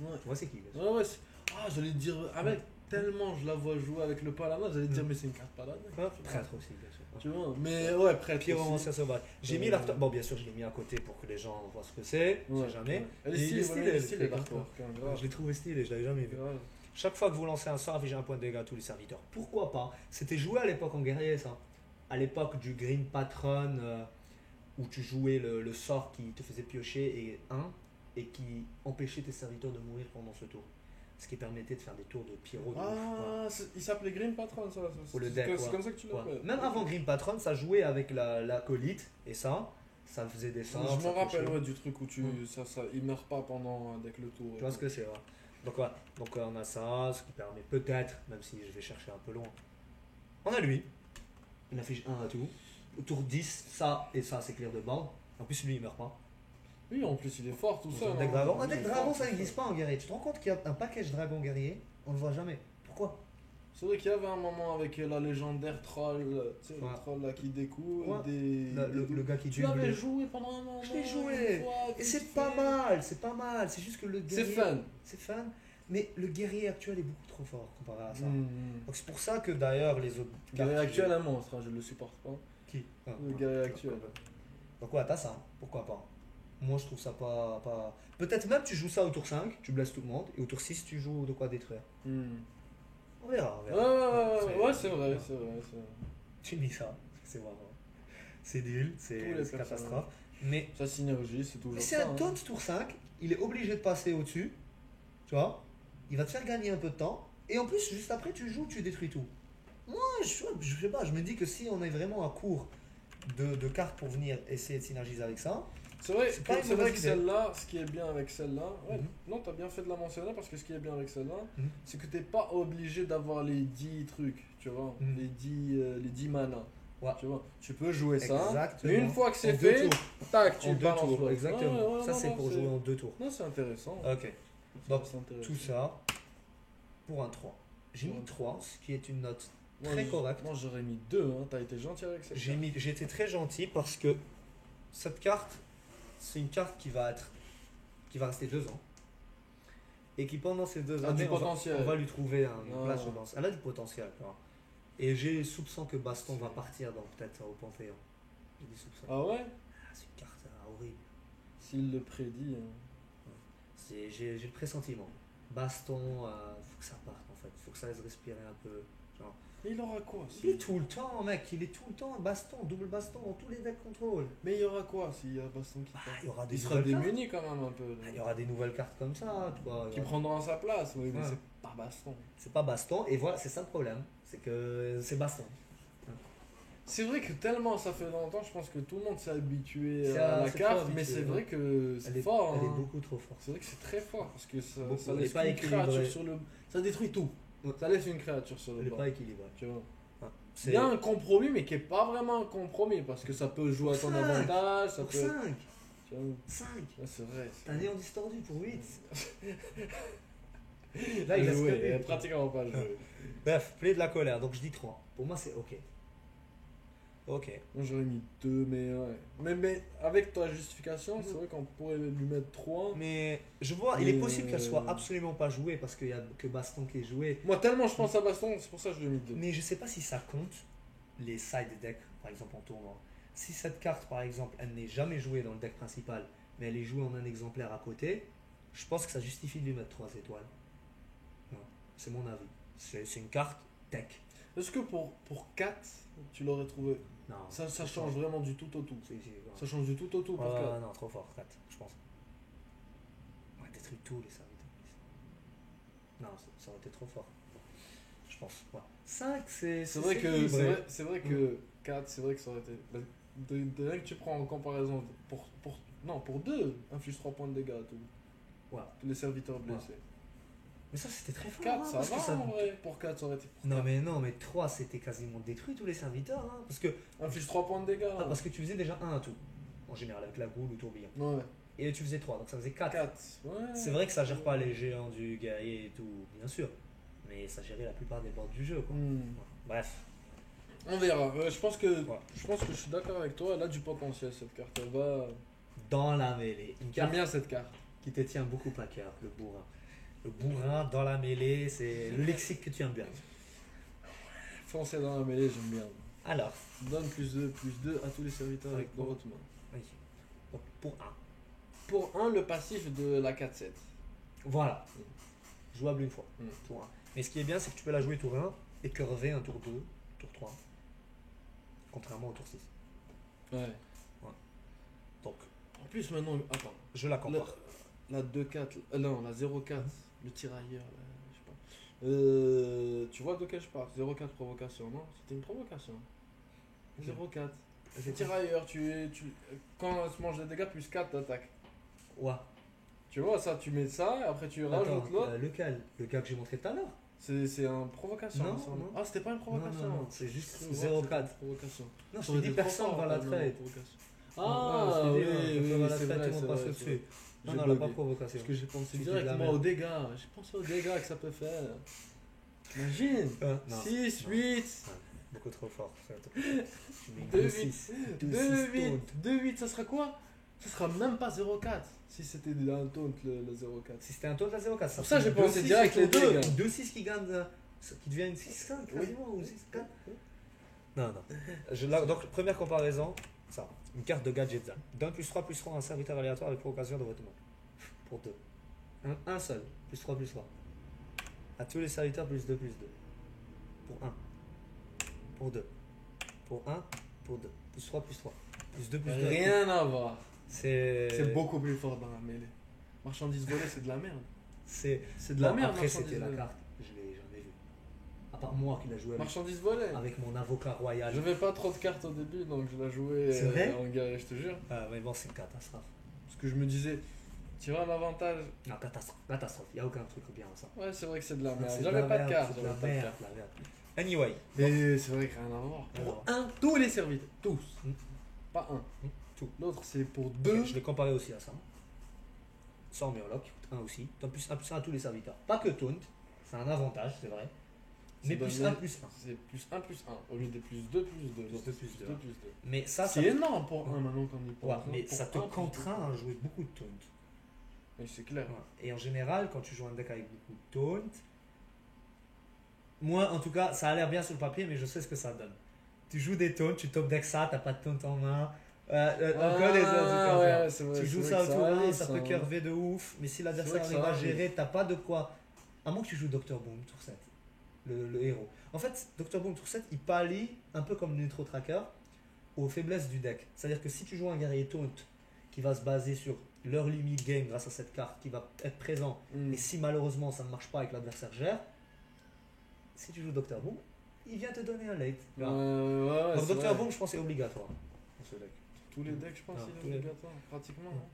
Ouais. Tu vois, c'est qui là Ouais, ouais. J'allais te dire, avec tellement je la vois jouer avec le paladin, j'allais te dire, mais c'est une carte paladin. Prêtre aussi, bien sûr. Tu vois, mais ouais, prêtre. Pyromancien aussi. sauvage. J'ai mis l'artwork. Bon, bien sûr, je l'ai mis à côté pour que les gens voient ce que c'est. On Ouais, sait jamais. ouais. Elle est Et il est stylée, stylé, stylée, le l'artwork. hein, grave. Je l'ai trouvé stylé, je l'avais jamais vu. Grave. Chaque fois que vous lancez un sort, affichez un point de dégâts à tous les serviteurs. Pourquoi pas? C'était joué à l'époque en guerrier, ça. À l'époque du Green Patron, où tu jouais le sort qui te faisait piocher et qui empêchait tes serviteurs de mourir pendant ce tour. Ce qui permettait de faire des tours de pyro. de ouf, ouais. Il s'appelait Green Patron, ça. Ou le C'est deck, c'est ouais. comme ça que tu Ouais. l'appelles. Même avant Green Patron, ça jouait avec l'acolyte et ça faisait des sorts. Je me ça rappelle piochait. du truc où il meurt pas pendant avec le tour. Tu vois ce que c'est, ouais. Donc, ouais. Donc on a ça, ce qui permet peut-être, même si je vais chercher un peu loin. On a lui. Il affiche 1 à tout. Au tour 10, ça et ça, c'est clear de bord. En plus, lui, il meurt pas. Oui, en plus, il est fort tout ça. Un deck dragon. Un deck dragon, ça n'existe pas en guerrier. Tu te rends compte qu'il y a un package dragon guerrier? On le voit jamais. Pourquoi? C'est vrai qu'il y avait un moment avec la légendaire troll, tu sais, Ouais. le troll là qui découle. Ouais. Le gars qui Tu tue. l'avais joué pendant un moment. Je l'ai joué. une fois, Et c'est vite pas fait. mal, c'est pas mal. C'est juste que le C'est guerrier. fun. C'est fun. Mais le guerrier actuel est beaucoup trop fort comparé à ça. Hmm. Donc c'est pour ça que d'ailleurs les autres Le guerrier cartes- actuel, un monstre, hein, je le supporte pas. Qui Le guerrier actuel. Donc ouais, t'as ça, pourquoi pas. Moi je trouve ça pas... Peut-être même tu joues ça au tour 5, tu blesses tout le monde, et au tour 6 tu joues de quoi détruire. Hmm. On verra, on Ouais, verra. ouais, c'est vrai, c'est vrai. Tu me dis ça, c'est marrant. C'est nul, Tous les c'est catastrophe. Mais Sa synergie, c'est toujours c'est ça. un taunt tour 5, il est obligé de passer au-dessus, tu vois, il va te faire gagner un peu de temps, et en plus juste après tu joues, tu détruis tout. Moi je sais pas, je me dis que si on est vraiment à court de cartes pour venir essayer de synergiser avec ça, C'est vrai, C'est pas une c'est vrai mauvaise que idée. celle-là, ce qui est bien avec celle-là, ouais, Mhm. non, t'as bien fait de la mentionner parce que ce qui est bien avec celle-là, Mhm. c'est que t'es pas obligé d'avoir les 10 trucs, tu vois, Mhm. les 10 manas. Ouais. Tu vois, tu peux jouer ça. Exactement. Et une fois que c'est En deux fait, tours. tac, tu En deux balances tours, l'autre. exactement. Ouais, ouais, Ça non, c'est non, pour jouer en 2 tours. Non, c'est intéressant. Ok, donc C'est intéressant. tout ça pour un 3. J'ai mis Ouais. 3, ce qui est une note Moi, très correcte. Moi, j'aurais mis 2, hein. T'as été gentil avec cette carte. J'ai été très gentil parce que cette carte, c'est une carte qui va rester 2 ans. Et qui pendant ces 2 Elle a du années, potentiel. on va lui trouver une Non. place, je pense. Elle a du potentiel. Tu vois. Et j'ai soupçon que Baston va partir dans peut-être au Panthéon. J'ai des soupçons. Ah ouais? C'est une carte horrible. S'il le prédit. Hein. J'ai le pressentiment. Baston, faut que ça parte en fait. Faut que ça laisse respirer un peu. Genre. Mais il aura quoi Il est tout le temps, mec. Il est tout le temps baston, double baston dans tous les decks contrôle. Mais il y aura quoi s'il y a Baston qui part Il y aura des Il sera nouvelles cartes. démuni quand même un peu. Il y aura des nouvelles cartes comme ça, tu vois. Qui prendront sa place, oui, mais Ouais. c'est pas Baston. C'est pas baston, et voilà, c'est ça le problème. C'est que c'est baston. C'est vrai que tellement ça fait longtemps, je pense que tout le monde s'est habitué C'est à la c'est carte, trop mais habitué, c'est vrai ouais. que Elle c'est est, fort. elle est hein. beaucoup trop forte. C'est vrai que c'est très fort parce que ça, Beaucoup. ça Elle est laisse pas une créature équilibrée. sur le. Ça détruit tout. Ouais. Ça laisse une créature sur le Elle est bas. pas équilibrée. Tu vois. Ouais. Il y a un compromis, mais qui est pas vraiment un compromis parce que ça peut jouer à ton Cinq. avantage. Ça Pour peut. 5, Tu vois. 5. Ouais, c'est vrai. T'as néant distordu pour 8. Là, il reste que est huit. pratiquement pas joué. Bref, play de la colère, donc je dis 3. Pour moi, c'est ok. Ok. Moi j'aurais mis 2, mais ouais. Mais avec ta justification, c'est vrai qu'on pourrait lui mettre 3. Mais je vois, il est Mais, possible qu'elle soit absolument pas jouée parce qu'il y a que Baston qui est joué. Moi tellement je pense à Baston, c'est pour ça que je lui ai mis 2. Mais je sais pas si ça compte les side decks, par exemple en tournoi. Si cette carte, par exemple, elle n'est jamais jouée dans le deck principal, mais elle est jouée en un exemplaire à côté, je pense que ça justifie de lui mettre 3 étoiles. Non, c'est mon avis. C'est une carte tech. Est-ce que pour 4, tu l'aurais trouvé Non, ça change vraiment du tout au tout. Si, si, ouais. Ça change du tout au tout pour 4. Non, trop fort, 4, je pense. On va détruire tous les serviteurs. Non, ça aurait été trop fort. Je pense. Ouais. 5, C'est vrai que équilibré. c'est vrai que 4, c'est vrai que ça aurait été. De là que tu prends en comparaison pour 2, inflige 3 points de dégâts à tout. Ouais. Tous les serviteurs blessés. Mais ça, c'était très fort. 4, hein, ça parce que va en vrai. Pour 4, ça aurait été. Non, mais 3, c'était quasiment détruit tous les serviteurs. Hein, parce que Inflige 3 points de dégâts. Ah, parce que tu faisais déjà 1 à tout, en général, avec la goule ou tourbillon. Ouais. Et tu faisais 3, donc ça faisait 4. 4. Ouais. C'est vrai que ça gère pas les géants du guerrier et tout, bien sûr. Mais ça gérait la plupart des boards du jeu, quoi. Hmm. Bref. On verra. Je pense que Ouais. je suis d'accord avec toi. Elle a du potentiel cette carte. Elle va. Dans la mêlée. Une J'aime carte bien cette carte. qui te tient beaucoup à cœur, le bourrin. Le bourrin dans la mêlée, c'est le lexique que tu aimes bien. Foncer dans la mêlée, j'aime bien. Alors, Donne plus 2 à tous les serviteurs avec Ouais. Dorotman. oui. Donc, pour 1. Pour 1, le passif de la 4-7. Voilà. Jouable une fois. Mm. Tour 1. Mais ce qui est bien, c'est que tu peux la jouer tour 1 et curver un tour 2, tour 3. Contrairement au tour 6. Ouais. Donc, En plus, maintenant, attends. je la compare. La 2-4, non, la 0-4, le tirailleur, là, je sais pas. Tu vois de quel je parle 0-4 provocation, non? C'était une provocation. 0-4. C'est tirailleur, quand tu manges des dégâts, plus 4 d'attaque. Ouais. Tu vois, ça, tu mets ça, et après tu Attends, rajoutes l'autre. lequel? Le gars que j'ai montré tout à l'heure? C'est une provocation. Non, il me semble. non. Ah, c'était pas une provocation. Non, c'est juste Je crois que c'était 0,4. une provocation. Non, je Ça te aurait dis été trop personne fort, va la quand même, trade. provocation. Ouais, Ah, je te oui, dis, oui, va la c'est trade, vrai, tout le monde c'est passe vrai, dessus. c'est vrai. Non, J'ai non, elle a pas bugué. provocation. Parce que j'ai pensé Tu dis de direct la moi merde. aux dégâts. J'ai pensé aux dégâts que ça peut faire. Imagine. Non, 6, non. 8. Ouais, beaucoup trop fort. Tu mets 2, 2, 8. 6. 2, 8. 2, 8, ça sera quoi? Ce sera même pas 0,4 si c'était un taunt le 0,4. Si c'était un taunt à 0,4. Pour ça, j'ai fait pensé 2-6 direct les sur deux, dégâts. 2-6 qui gagne, qui devient une 6-5 quasiment, ou 6-4. Non, non. Donc, première comparaison, ça. Une carte de gadget Zan. D'un +3/+3 un serviteur aléatoire avec provocation de votre main. Pour 2. Un seul. +3/+3. À tous les serviteurs, +2/+2. Pour 1. Pour 2. Pour 1. Pour 2. +3/+3. +2/+2. Rien à voir. C'est beaucoup plus fort dans la mêlée. Marchandise volée, c'est de la merde. C'est de la merde, Après, marchandise c'était la volée. carte. Je l'ai jamais vue. À part moi qui l'a joué avec, Marchandise volée. avec mon avocat royal. J'avais pas trop de cartes au début, donc je la jouais C'est vrai en guerrier, je te jure. Ah, mais bon, c'est une catastrophe. Parce que je me disais, tu vois l'avantage. Non, catastrophe. Catastrophe. Il n'y a aucun truc bien dans ça. Ouais, c'est vrai que c'est de la merde. C'est de J'avais la pas de merde, carte. c'est de J'avais la pas de merde, carte. la merde. Anyway. Mais c'est vrai qu'il n'y a rien à voir. Alors. Pour un, tous les serviteurs. Tous. Mm. Pas un. Tout. L'autre, c'est pour Ok, deux. je l'ai comparé aussi à ça. Sans Murloc, un aussi. T'as +1/+1 à tous les serviteurs. Pas que Taunt, c'est un avantage, c'est vrai. Mais C'est +1/+1. C'est +1/+1 au lieu des +2/2. +2/+2. 2/2. Mais ça, C'est énorme pour un maintenant qu'on y pense. Ouais, hein. mais Pour ça te un, contraint à jouer beaucoup de Taunt. Oui, c'est clair. Ouais. Et en général, quand tu joues un deck avec beaucoup de Taunt, moi en tout cas, ça a l'air bien sur le papier, mais je sais ce que ça donne. Tu joues des Taunts, tu top deck ça, t'as pas de Taunt en main. Encore des autres trucs à faire. c'est vrai, Tu joues c'est ça vrai au que tour 1, arrive, ça peut hein. curver de ouf, mais si l'adversaire C'est vrai que arrive ça à arrive. gérer, t'as pas de quoi. À moins que tu joues Dr. Boom tour 7, le héros. En fait, Dr. Boom tour 7, il pallie un peu comme Neutro Tracker aux faiblesses du deck. C'est-à-dire que si tu joues un guerrier Taunt qui va se baser sur leur limit game grâce à cette carte qui va être présent, Mm. et si malheureusement ça ne marche pas et que l'adversaire gère, si tu joues Dr. Boom, il vient te donner un late. Ouais, Donc c'est Dr. vrai. Boom, je pense, c'est obligatoire dans ce deck. Tous les decks, je pense, Ah, il tous est les- obligatoire, pratiquement. Ouais. hein.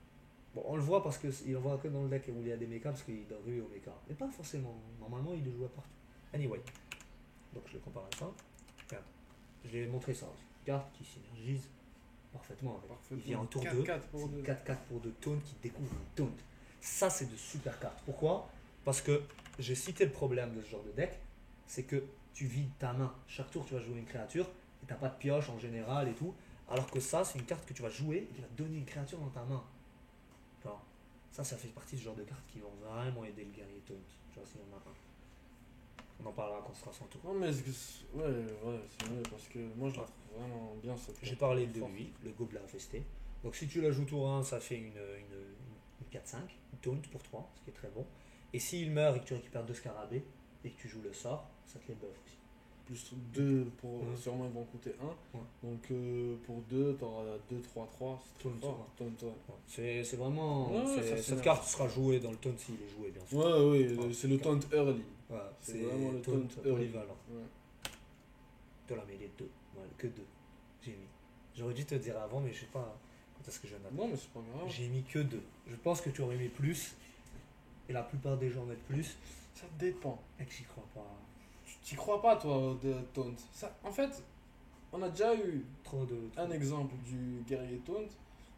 Bon, on le voit parce qu'il en voit que dans le deck où il y a des mechas parce qu'il doit ruer au mecha. Mais pas forcément. Normalement, il le joue à partout. Anyway. Donc je le compare à ça. Regarde. Je l'ai montré ça aussi. Carte qui synergise parfaitement avec. Parfaitement. Il vient en tour 4-4 2. pour deux. C'est 4-4 pour 2 taunt qui découvre une taunt. Ça, c'est de super cartes. Pourquoi? Parce que j'ai cité le problème de ce genre de deck. C'est que tu vides ta main. Chaque tour, tu vas jouer une créature et t'as pas de pioche en général et tout. Alors que ça, c'est une carte que tu vas jouer et qui va te donner une créature dans ta main. Tu vois, ça fait partie de ce genre de cartes qui vont vraiment aider le guerrier taunt. Tu vois, s'il y en a un. On en parlera quand ce sera son tour. Non, mais ouais, c'est vrai, parce que moi, je la trouve vraiment bien cette J'ai carte. parlé de Fort. lui, le gobelin infesté. Donc si tu la joues tour 1, ça fait une 4-5, une taunt pour 3, ce qui est très bon. Et s'il meurt et que tu récupères 2 scarabées et que tu joues le sort, ça te les buff aussi. Plus 2 pour. Ouais. Sûrement, ils vont coûter 1. Ouais. Donc, pour 2, t'auras 2-3-3. C'est très Taunt, fort. Taunt, ouais. C'est vraiment. Ouais, ça cette s'énerve. carte sera jouée dans le taunt s'il est joué, bien sûr. Ouais, Ouais. c'est le taunt early. Voilà, C'est c'est vraiment le taunt taunt early. polyvalent. Ouais. De la mêlée 2. Voilà, que 2. J'ai mis. J'aurais dû te dire avant, mais je sais pas quand est-ce que je viens d'apprendre. Non, mais c'est pas grave. J'ai mis que 2. Je pense que tu aurais mis plus. Et la plupart des gens mettent plus. Ça dépend. Et que j'y crois pas. Tu crois pas, toi, de taunt. Ça, en fait, on a déjà eu Trop de. un exemple du guerrier taunt.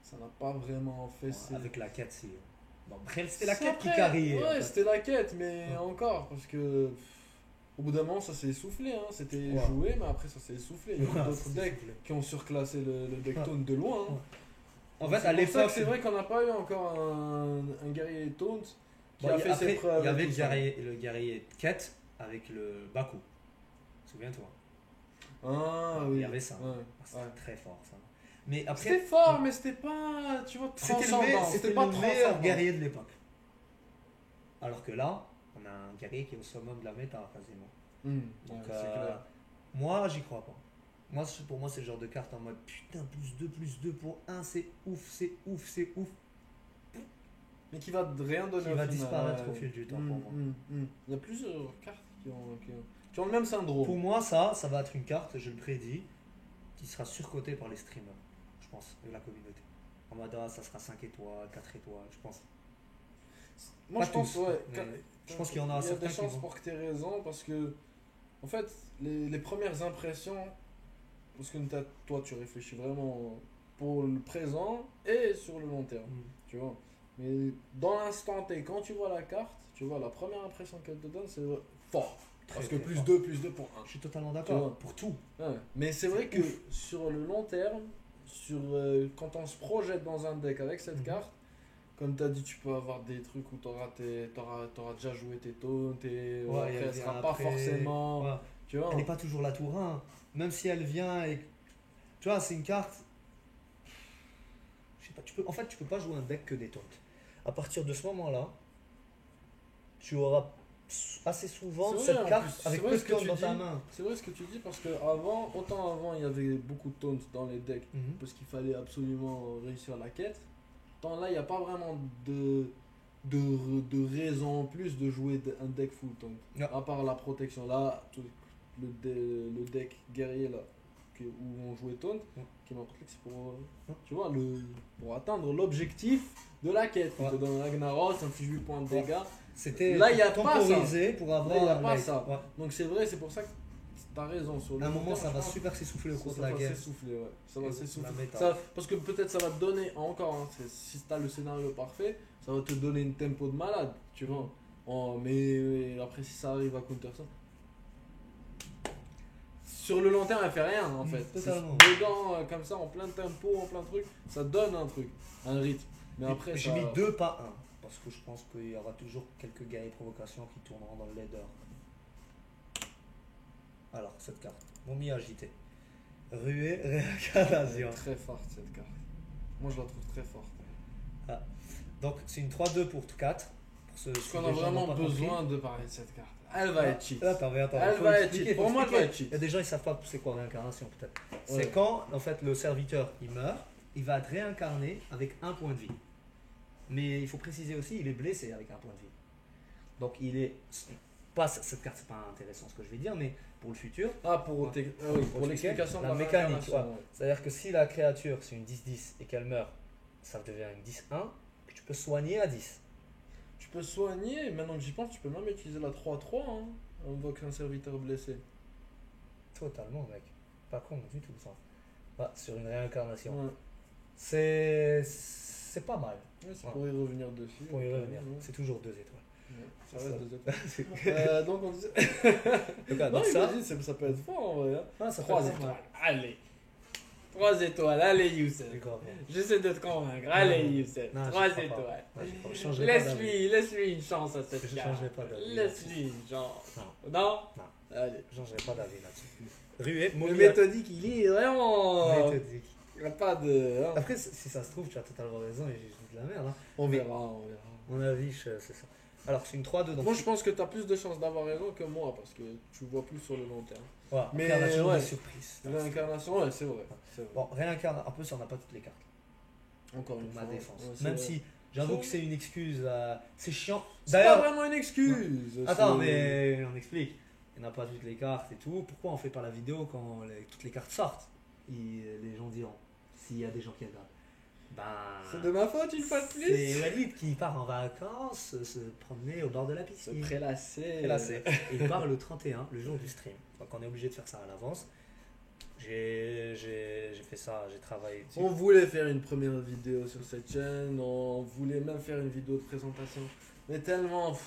Ça n'a pas vraiment fait Ouais, ses... avec la quête, c'est. Bon, après, c'était la C'est quête qui après, carriait. en Ouais, fait. c'était la quête, mais Ouais. encore, parce que au bout d'un moment, ça s'est essoufflé. Hein. C'était Ouais. joué, mais après, ça s'est essoufflé. Il y a eu Ouais, d'autres c'est decks soufflé. qui ont surclassé le deck Ouais. taunt de loin. Hein. Ouais. En Donc fait, à c'est pour ça l'époque. que c'est vrai qu'on n'a pas eu encore un guerrier taunt qui Bon, a fait après, ses preuves. il y avait et le tout ça. guerrier de quête avec le Baku. Souviens-toi. Ah Il oui. y avait ça. Ouais. Ah, c'était Ouais. très fort ça. Mais après. C'était fort, mais c'était pas, tu vois, C'était transcendant. c'était pas le meilleur transcendant. guerrier de l'époque. Alors que là, on a un guerrier qui est au summum de la méta quasiment. Ouais, Donc, c'est clair. moi, j'y crois pas. Moi, pour moi, c'est le genre de carte en mode putain, plus 2 pour 1, c'est ouf, c'est ouf, c'est ouf. Mais qui va rien donner Qui au va final, disparaître ouais. au fil du temps pour moi. Il y a plusieurs cartes qui ont le même syndrome. Pour moi, ça va être une carte, je le prédis, qui sera surcotée par les streamers, je pense, de la communauté. En mode, ah, ça sera 5 étoiles, 4 étoiles, je pense. Moi, Pas je pense, tous, ouais. mais je pense qu'il y en aura Il y a certains des qui chances vont- pour que tu aies raison parce que, en fait, les premières impressions, parce que toi, tu réfléchis vraiment pour le présent et sur le long terme, tu vois. Mais dans l'instant T, quand tu vois la carte, tu vois, la première impression qu'elle te donne, c'est fort. Parce que très plus fort. 2 pour 1. Je suis totalement Tu d'accord, vois. pour tout. Ouais. Mais c'est vrai que sur le long terme, quand on se projette dans un deck avec cette carte, comme tu as dit, tu peux avoir des trucs où tu auras déjà joué tes taunts et Ouais, après, elle elle vient sera pas après. forcément. Ouais. Tu vois, Elle n'est pas toujours la tour 1. Même si elle vient et. Tu vois, c'est une carte. Je sais pas, en fait, tu peux pas jouer un deck que des taunts. À partir de ce moment-là, tu auras assez souvent C'est vrai, cette en carte plus, avec c'est vrai peu ce de que taunts tu dans dis. ta main. C'est vrai ce que tu dis parce que autant avant il y avait beaucoup de taunts dans les decks parce qu'il fallait absolument réussir la quête. Tant là il n'y a pas vraiment de raison en plus de jouer un deck full taunt. Non. À part la protection. Là, le deck guerrier là où on jouait taunt, qui m'a c'est pour, tu vois, pour atteindre l'objectif de la quête. Ouais. Te donne Ragnaros, inflige 8 points de dégâts. C'était Là, il y a pas temporisé pour Là, avoir il n'y a un pas light. ça. Ouais. Donc c'est vrai, c'est pour ça que t'as raison. Sur le À un long moment, terme, ça je va pense super s'essouffler au cours de ça la va game. s'essouffler, ouais. Ça va Et s'essouffler. la méta. Parce que peut-être ça va te donner, encore, hein, si t'as le scénario parfait, ça va te donner une tempo de malade, tu vois. Mais après, si ça arrive à counter ça. Sur le long terme, elle fait rien en fait. Totalement. Dedans, comme ça, en plein tempo, en plein truc, ça donne un truc, un rythme. Mais après, J'ai ça... mis 2 pas 1. Parce que je pense qu'il y aura toujours quelques guerriers provocations qui tourneront dans le leader. Alors, cette carte. Momie agitée. Ruée, réincarnation. Très forte cette carte. Moi, je la trouve très forte. Donc, c'est une 3-2 pour 4. Parce qu'on a vraiment besoin de parler de cette carte. Elle va être cheat. Attends, Elle va être cheat. Pour moi, elle va être cheat. Il y a des gens qui savent pas c'est quoi réincarnation peut-être. Ouais. C'est quand en fait le serviteur il meurt, il va être réincarné avec un point de vie. Mais il faut préciser aussi, il est blessé avec un point de vie. Donc il est pas cette carte, c'est pas intéressant ce que je vais dire, mais pour le futur. Pour l'explication de la la mécanique. réincarnation, Ouais. C'est-à-dire que si la créature c'est une 10-10 et qu'elle meurt, ça devient une 10-1, puis tu peux soigner à 10. Tu peux soigner, maintenant que j'y pense, tu peux même utiliser la 3-3, hein, invoque un serviteur blessé. Totalement, mec. Pas con du tout ça. Sur une réincarnation. Ouais. C'est pas mal. Ouais, c'est pour y revenir dessus. Pour y revenir. Ouais. C'est toujours 2 étoiles. Ouais, ça reste 2 étoiles. Donc on disait. Donc, Non, ça, imagine, ça peut être fort en vrai. Hein. ça 3 fait pas étoiles. mal. Allez. 3 étoiles, allez Youssef. D'accord. J'essaie de te convaincre. Allez Youssef. Non, 3 je crois étoiles. pas. Je changerai pas d'avis. Laisse-lui une chance à cette Je carte. changerai pas d'avis. Laisse-lui une chance. Non. Non. Allez. Je changerai pas d'avis là-dessus. Ruée, Le momie méthodique, il est vraiment. méthodique. Il n'y a pas de. Hein. Après, si ça se trouve, tu as totalement raison et je dis de la merde. Hein. On Mais verra. mon avis, c'est ça. Alors, c'est une 3-2. Donc Moi, je pense que tu as plus de chances d'avoir raison que moi parce que tu vois plus sur le long terme. voilà. Mais Après, on a toujours ouais. des surprises. Réincarnation, ouais, c'est vrai. C'est vrai. Bon, réincarne. En plus, on n'a pas toutes les cartes. Encore une Pour ma fois. défense. Ouais, c'est Même vrai. si j'avoue que c'est une excuse. C'est chiant. C'est pas vraiment une excuse. Attends, c'est- mais on explique. Il n'y en a pas toutes les cartes et tout. Pourquoi on fait pas la vidéo quand toutes les cartes sortent les gens diront. S'il y a des gens qui regardent. Ben. C'est de ma faute une fois de plus. C'est Walid qui part en vacances, se promener au bord de la Se piscine. prélasser. Et là, et il part le 31, le jour du stream. Donc on est obligé de faire ça à l'avance. J'ai fait ça, j'ai travaillé dessus. On voulait faire une première vidéo sur cette chaîne, on voulait même faire une vidéo de présentation. Mais tellement.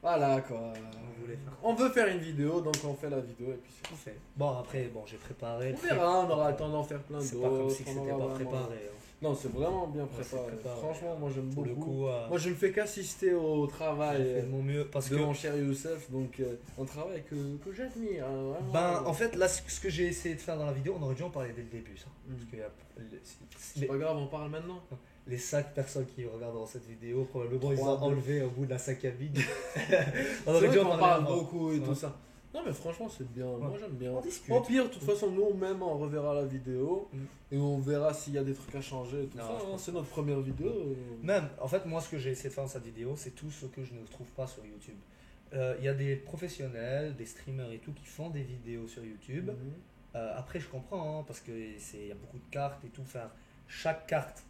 Voilà quoi. On voulait faire. On veut faire une vidéo, donc on fait la vidéo et puis c'est Tout fait. Bon, après, j'ai préparé. On verra, on aura le temps d'en faire plein d'autres. C'est pas comme si on c'était aura pas vraiment- préparé. Hein. Non, c'est vraiment bien Ouais, préparé. c'est préparé. Franchement, moi j'aime Pour beaucoup. le coup, Moi je ne fais qu'assister au j'ai travail fait de mon mieux parce de que. mon cher Youssef, donc un travail que j'admire. Hein, vraiment. Ben, en fait, là, ce que j'ai essayé de faire dans la vidéo, on aurait dû en parler dès le début, ça. Parce que C'est pas grave, on parle maintenant. les 5 personnes qui regarderont cette vidéo, probablement ils ont 3, 2. enlevé au bout de la 5e ligne. on C'est aurait vrai dû en qu'on parler parle avant. beaucoup et Ouais. tout ça. Non mais franchement c'est bien, moi j'aime bien. On discute. Au pire, de toute façon, nous-mêmes on reverra la vidéo Mm. et on verra s'il y a des trucs à changer et tout Non, ça. je Hein. pense C'est notre première vidéo. Même, en fait, moi, ce que j'ai essayé de faire dans cette vidéo, c'est tout ce que je ne trouve pas sur YouTube. Il y a des professionnels, des streamers et tout qui font des vidéos sur YouTube. Mhm. Après, je comprends, hein, parce qu'il y a beaucoup de cartes et tout. Faire chaque carte,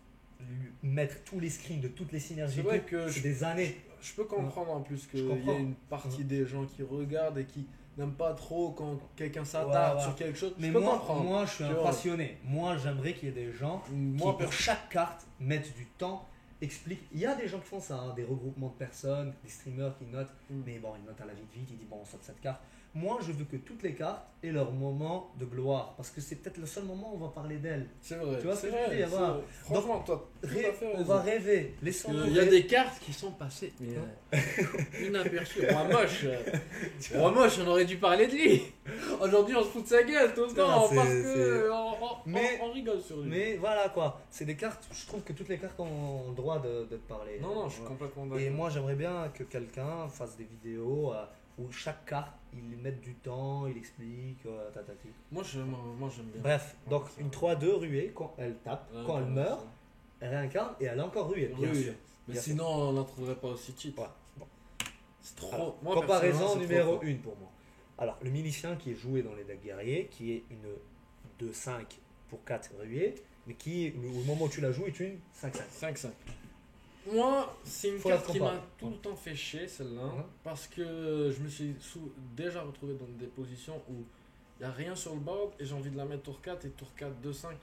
mettre tous les screens de toutes les synergies, C'est vrai et tout, que c'est des années. Je peux comprendre en plus Je qu'il y comprends. a une partie des gens qui regardent et qui n'aiment pas trop quand quelqu'un s'attarde Ouais. sur quelque chose. Mais je peux moi, comprendre. moi, je suis un Tu vois. passionné. Moi, j'aimerais qu'il y ait des gens Moi, qui, pour chaque carte, mettent du temps, expliquent. Il y a des gens qui font ça, hein, des regroupements de personnes, des streamers qui notent. Mm. Mais bon, ils notent à la vite, ils disent bon, on saute cette carte. Moi, je veux que toutes les cartes aient leur moment de gloire. Parce que c'est peut-être le seul moment où on va parler d'elles. C'est vrai. Tu vois ce c'est que je veux vrai, dire, c'est voilà. vrai. Franchement, toi, tout à fait On raison. va rêver. Laissons-nous Il y a rêver. des cartes qui sont passées inaperçues. Roi moche, on aurait dû parler de lui. Aujourd'hui, on se fout de sa gueule tout le temps c'est- parce c'est- que Mais- on rigole sur lui. Mais voilà quoi. C'est des cartes, je trouve que toutes les cartes ont le droit de te parler. Non, je suis Voilà. complètement d'accord. Et moi, j'aimerais bien que quelqu'un fasse des vidéos où chaque carte, il met du temps, il explique, tatati. Moi, j'aime bien. Bref, donc Ouais, ça une va. 3-2 ruée, quand elle tape, Ouais, quand elle ouais, meurt, ça. elle réincarne et elle est encore ruée, bien Oui, sûr. mais Bien sinon, on n'en trouverait pas aussi cheat. Ouais. Bon. C'est trop. Alors, Moi, comparaison personnellement, c'est numéro trop 1 pour moi. Alors, le milicien qui est joué dans les decks guerriers, qui est une 2-5 pour 4 ruées, mais qui, au moment où tu la joues, est une 5-5. 5-5. Moi, c'est une Faut la carte qui comparer. m'a tout le temps fait chier, celle-là, Mhm. parce que je me suis déjà retrouvé dans des positions où il n'y a rien sur le board et j'ai envie de la mettre tour 4 et tour 4, 2-5.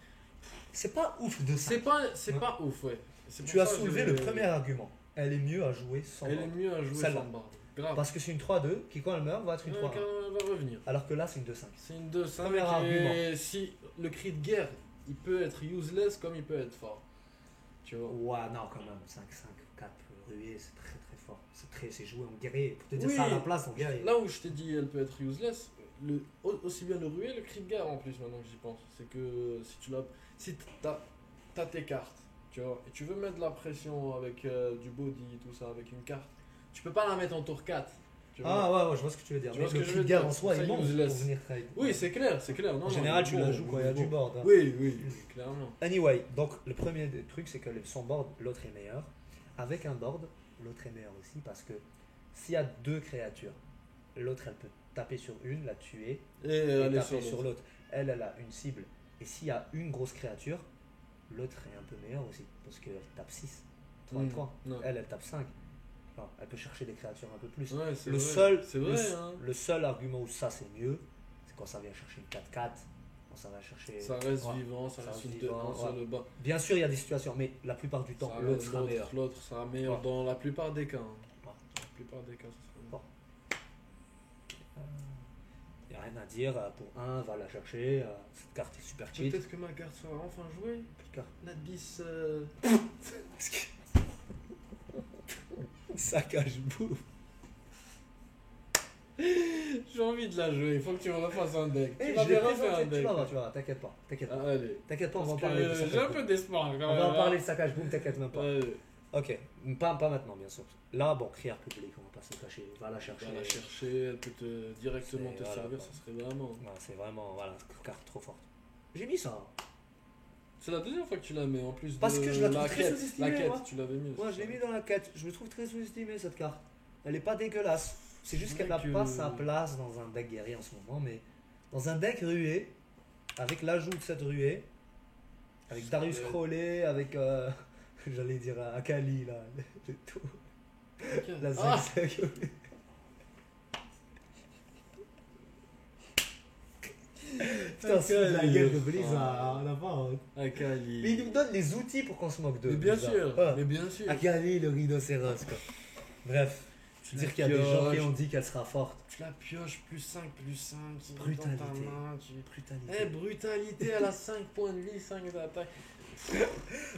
C'est pas ouf de ça. C'est Ouais. pas ouf, ouais. C'est Tu pour as ça que soulevé le premier argument. Elle est mieux à jouer sans Elle est board. mieux à jouer Celle-là. sans board. Grave. Parce que c'est une 3-2 qui, quand elle meurt, va être une Ouais, 3-1. quand elle va revenir. Alors que là, c'est une 2-5. C'est une 2-5 Premier et argument. si le cri de guerre, il peut être useless comme il peut être fort. Tu vois. Ouais, non, quand même. 5-5, 4 ruées, c'est très très fort. C'est joué en guerrier. Pour te dire Oui. ça à la place, en guerrier. Là où je t'ai dit elle peut être useless, aussi bien le ruée, le cri de guerre en plus maintenant que j'y pense. C'est que si t'as tes cartes, tu vois, et tu veux mettre de la pression avec du body, tout ça, avec une carte, tu peux pas la mettre en tour 4. Tu vois. Ah ouais, je vois ce que tu veux dire. Tu Mais vois ce le que je cri veux de guerre dire, en soi, c'est il monte pour useless. venir trade. Oui, c'est clair, c'est clair. Non, En non, général, il est tu bon, la joues quand il y a est du bon. board. Hein. Oui, clairement. Anyway, donc le premier des trucs, c'est que son board, l'autre est meilleur. Avec un board, l'autre est meilleur aussi parce que s'il y a deux créatures, l'autre elle peut taper sur une, la tuer Et et aller taper sur l'autre. l'autre. Elle a une cible. Et s'il y a une grosse créature, l'autre est un peu meilleur aussi parce qu'elle tape 6, 3 et 3. Ouais. Elle tape 5. Alors, elle peut chercher des créatures un peu plus. Ouais, c'est Le vrai. seul, C'est vrai, hein. le seul argument où ça c'est mieux, c'est quand ça vient chercher une 4-4, quand ça va chercher. Ça reste Ouais. vivant, ça Ça reste reste une vivant, 2-1 sur ouais. le bas. Bien sûr, il y a des situations, mais la plupart du temps, Ça l'autre reste sera meilleur. L'autre sera meilleur Ouais. dans la plupart des cas. hein. Ouais. Dans la plupart des cas, ça sera meilleur. Il n'y a rien à dire, pour 1, va la chercher, cette carte est super cheat. Peut-être que ma carte sera enfin jouée. Quelle carte Nadis. Saccage bouffe. J'ai envie de la jouer, il faut que tu me refasses un deck. Eh, Tu je m'avais l'ai refait présenté, un deck. tu vas, t'inquiète pas, t'inquiète pas. Ah, allez. T'inquiète pas, on va en Parce parler de que j'ai saccage un peu bouffe. d'espoir quand même. On va en hein. parler de saccage bouffe, t'inquiète même pas. Allez, Ok, pas maintenant bien sûr. Là, bon, crière public, on va pas se cacher, va la tu chercher. vas la chercher, elle peut directement C'est- te voilà, servir, quoi. ça serait vraiment. Ouais, c'est vraiment, voilà, carte trop forte. J'ai mis ça. C'est la deuxième fois que tu la mets en plus. Parce de que je la trouve très quête. sous-estimée, La quête, moi. tu l'avais mis. Moi, je l'ai mis dans la quête. Je me trouve très sous-estimée cette carte. Elle est pas dégueulasse. C'est juste C'est qu'elle vrai n'a que- pas sa place dans un deck guerrier en ce moment, mais dans un deck rué, avec l'ajout de cette ruée, avec Darius Ouais. Crowley, avec, j'allais dire Akali, là, le tout. La Ah, 5-5. Putain, c'est de la gueule de Blizzard, on a pas honte. Akali. Mais il nous donne les outils pour qu'on se moque d'eux. Mais bien Blizzard. sûr, Ouais. mais bien sûr. Akali, le rhinocéros, quoi. Bref, Tu dire la qu'il y a des gens qui pioches, ont dit qu'elle sera forte. Tu la pioches plus 5, dans ta Brutalité. main. Brutalité. Eh, brutalité, elle a 5 points de vie, 5 d'attaque.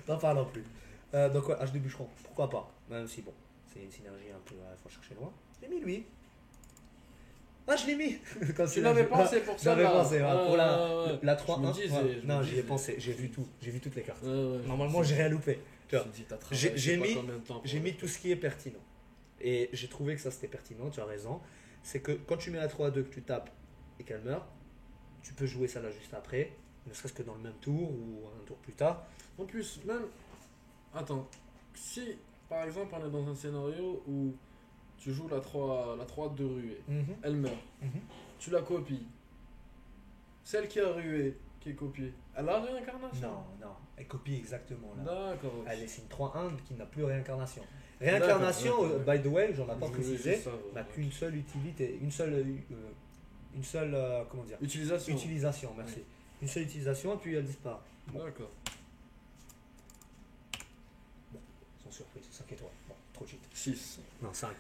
N'en parlons plus. Donc, ouais, HD Bûcheron, pourquoi pas. Même si, bon, c'est une synergie un peu. Il faut chercher loin. J'ai mis lui. Ah, je l'ai mis Quand Tu c'est l'avais la- pensé pour ça. J'avais là. pensé, voilà, pour ouais. la 3-1. Je me disais, voilà. je me Non, j'y ai disais. pensé. J'ai vu tout. J'ai vu toutes les cartes. Ouais, ouais. Normalement, j'ai rien loupé. Tu vois. Je me dis, t'as travaillé, J'ai je sais pas mis- combien de temps pour J'ai le- mis tout ce qui est pertinent. Et j'ai trouvé que ça c'était pertinent, tu as raison. C'est que quand tu mets la 3-2 que tu tapes et qu'elle meurt, tu peux jouer ça là juste après, ne serait-ce que dans le même tour ou un tour plus tard. En plus, même. Attends. Si, par exemple, on est dans un scénario où tu joues la 3 de ruée, elle meurt, Mhm. tu la copies. Celle qui a rué, qui est copiée, elle a réincarnation. Non, non, elle copie exactement là. D'accord. ok. Elle est une 3-1 qui n'a plus réincarnation. Réincarnation, D'accord, d'accord. by the way, j'en ai pas Je voulais précisé, juste savoir, n'a ouais. qu'une seule utilité, une seule comment dire, Utilisation. utilisation, merci. Une seule utilisation et puis elle disparaît. D'accord. Sans surprise, 5 étoiles. Bon. trop cheat. 6. Non, 5,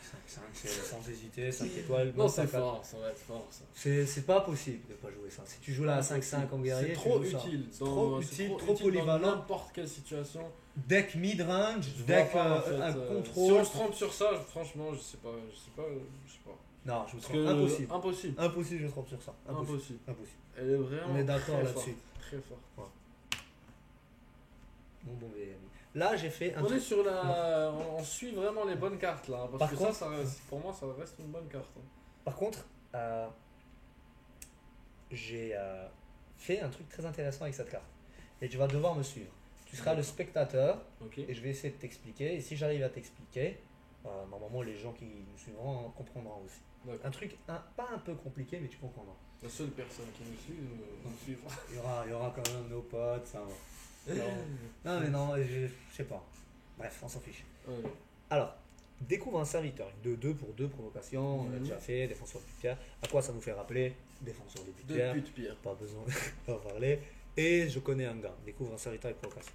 c'est sans hésiter, 5 étoiles. Non, même c'est pas quatre. fort, ça va être fort ça. C'est pas possible de pas jouer ça. Si tu joues là à 5-5 en guerrier, C'est tu trop joues ça. utile. C'est trop utile, trop Dans polyvalent. n'importe quelle situation. Deck mid-range, Je deck vois pas, en fait, un Si contrôle. on se trompe sur ça, franchement, je sais pas. Non, je me Parce trompe. que Impossible. Impossible. Impossible, je trompe sur ça. Impossible. Impossible. Elle est vraiment. On est d'accord très là-dessus. forte, Très fort. Bon VM. Là, j'ai fait un On est truc. sur la. On suit vraiment les bonnes cartes là. Parce Par que contre- ça reste, pour moi, ça reste une bonne carte. Par contre, j'ai fait un truc très intéressant avec cette carte. Et tu vas devoir me suivre. Tu seras le spectateur Ok. et je vais essayer de t'expliquer. Et si j'arrive à t'expliquer, normalement les gens qui nous suivront comprendront aussi. D'accord. Un truc pas un peu compliqué, mais tu comprendras. La seule personne qui nous suit nous suivra. Il y aura quand même nos potes, ça va. Non, mais non, je sais pas. Bref, on s'en fiche. Ouais. Alors, découvre un serviteur. 2-2 pour 2 provocations, on a déjà fait, défenseur de pierre. À quoi ça nous fait rappeler? Défenseur de pierre. Deux putes pire. Pas besoin d'en parler. Et je connais un gars. Découvre un serviteur avec provocation.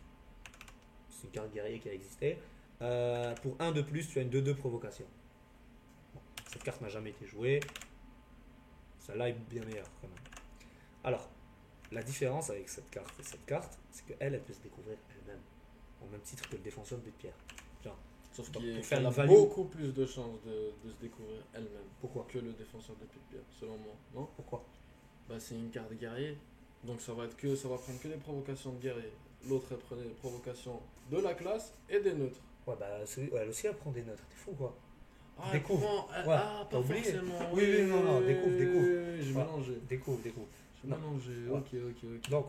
C'est une carte guerrier qui a existé. Pour 1 de plus, tu as une 2-2 provocation. Bon, cette carte n'a jamais été jouée. Celle-là est bien meilleure quand même. Alors, la différence avec cette carte et cette carte, c'est qu'elle, elle peut se découvrir elle-même. Au même titre que le défenseur de pierre. Genre, Sauf donc, qu'elle pour faire une a value- beaucoup plus de chances de se découvrir elle-même Pourquoi que le défenseur de pute pire, selon moi. Non? Pourquoi Bah, c'est une carte guerrier. Donc ça va prendre que des provocations de guerrier. L'autre, elle prenait des provocations de la classe et des neutres. Ouais, bah, elle aussi, elle prend des neutres. T'es fou, quoi. Ah, Découvre. elle Ouais, ah, t'as pas oublié. forcément. Oui, non, découvre. J'ai Ouais. mélangé. Découvre. J'ai Non. mélangé. Ouais. Ok.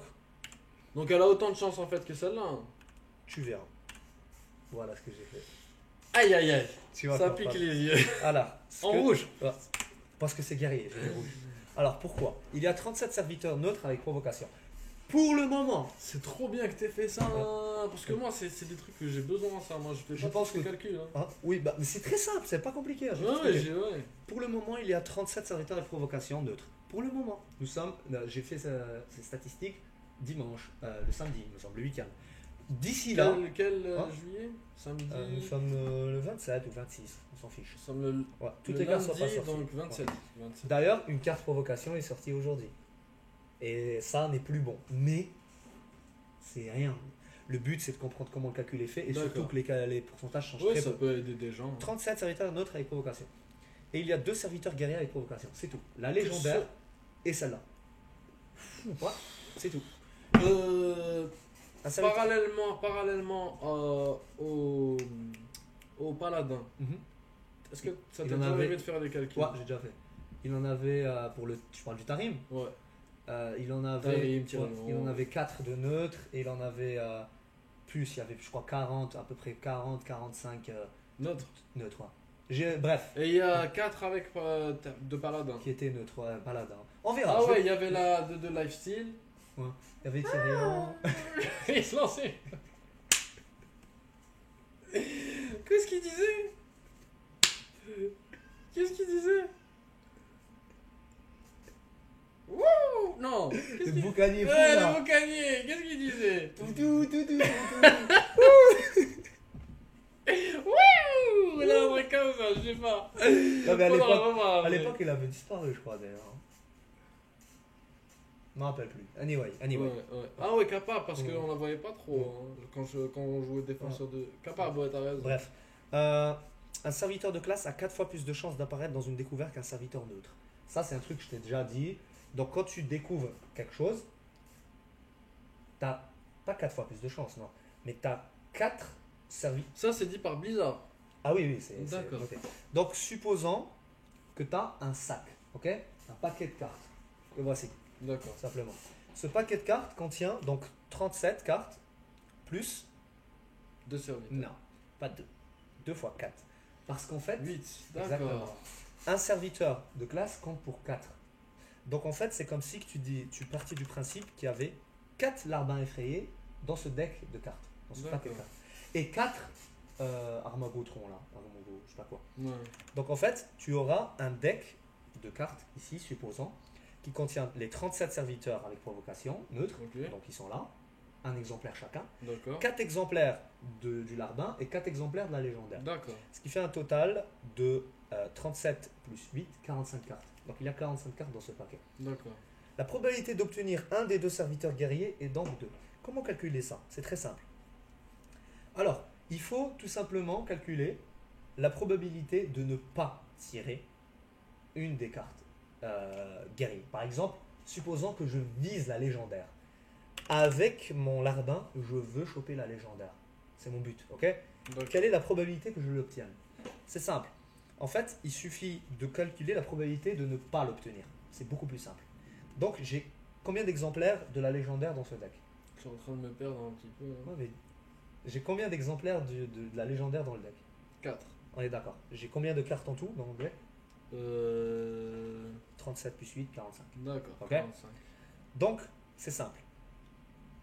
Donc, Elle a autant de chance en fait que celle-là. hein. tu verras. Voilà ce que j'ai fait. Aïe. Tu vas Ça comprendre. pique les yeux. Alors, En rouge. Ouais. Parce que c'est guerrier, j'ai les rouges. Alors, pourquoi? Il y a 37 serviteurs neutres avec provocation. Pour le moment, C'est trop bien que t'aies fait ça. Parce que moi, c'est des trucs que j'ai besoin ça. Moi, je fais Je pas pense tous les que- calculs. Hein. hein, oui, bah, mais c'est très simple, c'est pas compliqué. hein, je vais Ouais, t'expliquer. ouais. Pour le moment, il y a 37 serviteurs avec provocation neutres. Pour le moment, nous sommes, j'ai fait ces statistiques dimanche, le samedi, il me semble, le week-end. D'ici là, Quel Hein juillet? Samedi. nous sommes le 27 ou 26, on s'en fiche. Nous sommes le, Ouais, toutes le les cartes sont lundi, pas sorties. donc 27. Ouais. 27. D'ailleurs, une carte provocation est sortie aujourd'hui. Et ça n'est plus bon. Mais c'est rien. Le but, c'est de comprendre comment le calcul est fait et D'accord. surtout que les pourcentages changent Ouais, très ça peu. peut aider des gens. hein. 37 serviteurs neutres avec provocation. Et il y a 2 serviteurs guerriers avec provocation. C'est tout. La légendaire et celle-là. Ouais, c'est tout. Un serviteur- Parallèlement au paladin, Mhm. est-ce que ça Il t'est en déjà avait- arrivé de faire des calculs? Ouais, j'ai déjà fait. Il en avait pour le. Tu parles du Tarim. Ouais. Il en avait. Tarim, Tyrannon. il en avait 4 de neutres et il en avait plus. Il y avait, je crois, 40, à peu près 40, 45 Neutre. neutres. Ouais. Bref, Et il y a 4 avec de paladin. qui était neutre, ouais, paladin. On verra. Ah ouais, il y avait la de lifestyle. Il y avait Tyrion. Il se lançait. Qu'est-ce qu'il disait? Wouh! Non! Qu'est-ce Le qu'il boucanier fou, Ouais, là. le boucanier! Qu'est-ce qu'il disait? Wouh! Là, on est comme ça, je sais pas. Non, mais à Faudra l'époque, revoir à après. l'époque, il avait disparu, je crois, d'ailleurs. Je m'en rappelle plus. Anyway. Ouais. Ah ouais, capable, parce Ouais. qu'on la voyait pas trop hein, quand on jouait défenseur de. Capable, ouais, t'as raison. Bref. Un serviteur de classe a 4 fois plus de chances d'apparaître dans une découverte qu'un serviteur neutre. Ça, c'est un truc que je t'ai déjà dit. Donc, quand tu découvres quelque chose, t'as pas 4 fois plus de chances, non. Mais t'as 4 serviteurs. Ça, c'est dit par Blizzard. Ah oui, c'est D'accord. noté. Donc, supposons que tu as un sac, ok? Un paquet de cartes. Le voici, D'accord. simplement. Ce paquet de cartes contient donc 37 cartes plus. Deux serviteurs. Non, pas 2. 2 fois 4. Parce qu'en fait, 8. Exactement. D'accord. un serviteur de classe compte pour 4. Donc, en fait, c'est comme si que tu partais du principe qu'il y avait 4 larbins effrayés dans ce deck de cartes. Dans ce paquet de D'accord. cartes. Et 4 Armagotron, là. Armago, je sais pas quoi. Ouais. Donc en fait, tu auras un deck de cartes ici, supposons, qui contient les 37 serviteurs avec provocation neutre, Ok. donc ils sont là, un exemplaire chacun, D'accord. 4 exemplaires du larbin et 4 exemplaires de la légendaire. D'accord. Ce qui fait un total de 37 plus 8, 45 cartes. Donc il y a 45 cartes dans ce paquet. D'accord. La probabilité d'obtenir un des deux serviteurs guerriers est donc 2. Comment calculer ça? C'est très simple. Alors, il faut tout simplement calculer la probabilité de ne pas tirer une des cartes guerriers. Par exemple, supposons que je vise la légendaire. Avec mon larbin, je veux choper la légendaire. C'est mon but, ok? D'accord. Quelle est la probabilité que je l'obtienne? C'est simple. En fait, il suffit de calculer la probabilité de ne pas l'obtenir. C'est beaucoup plus simple. Donc, j'ai combien d'exemplaires de la légendaire dans ce deck? Je suis en train de me perdre un petit peu. Ouais, mais j'ai combien d'exemplaires de la légendaire dans le deck? 4. On est d'accord. J'ai combien de cartes en tout dans le deck? 37 plus 8, 45. D'accord. Ok. 45. Donc, c'est simple.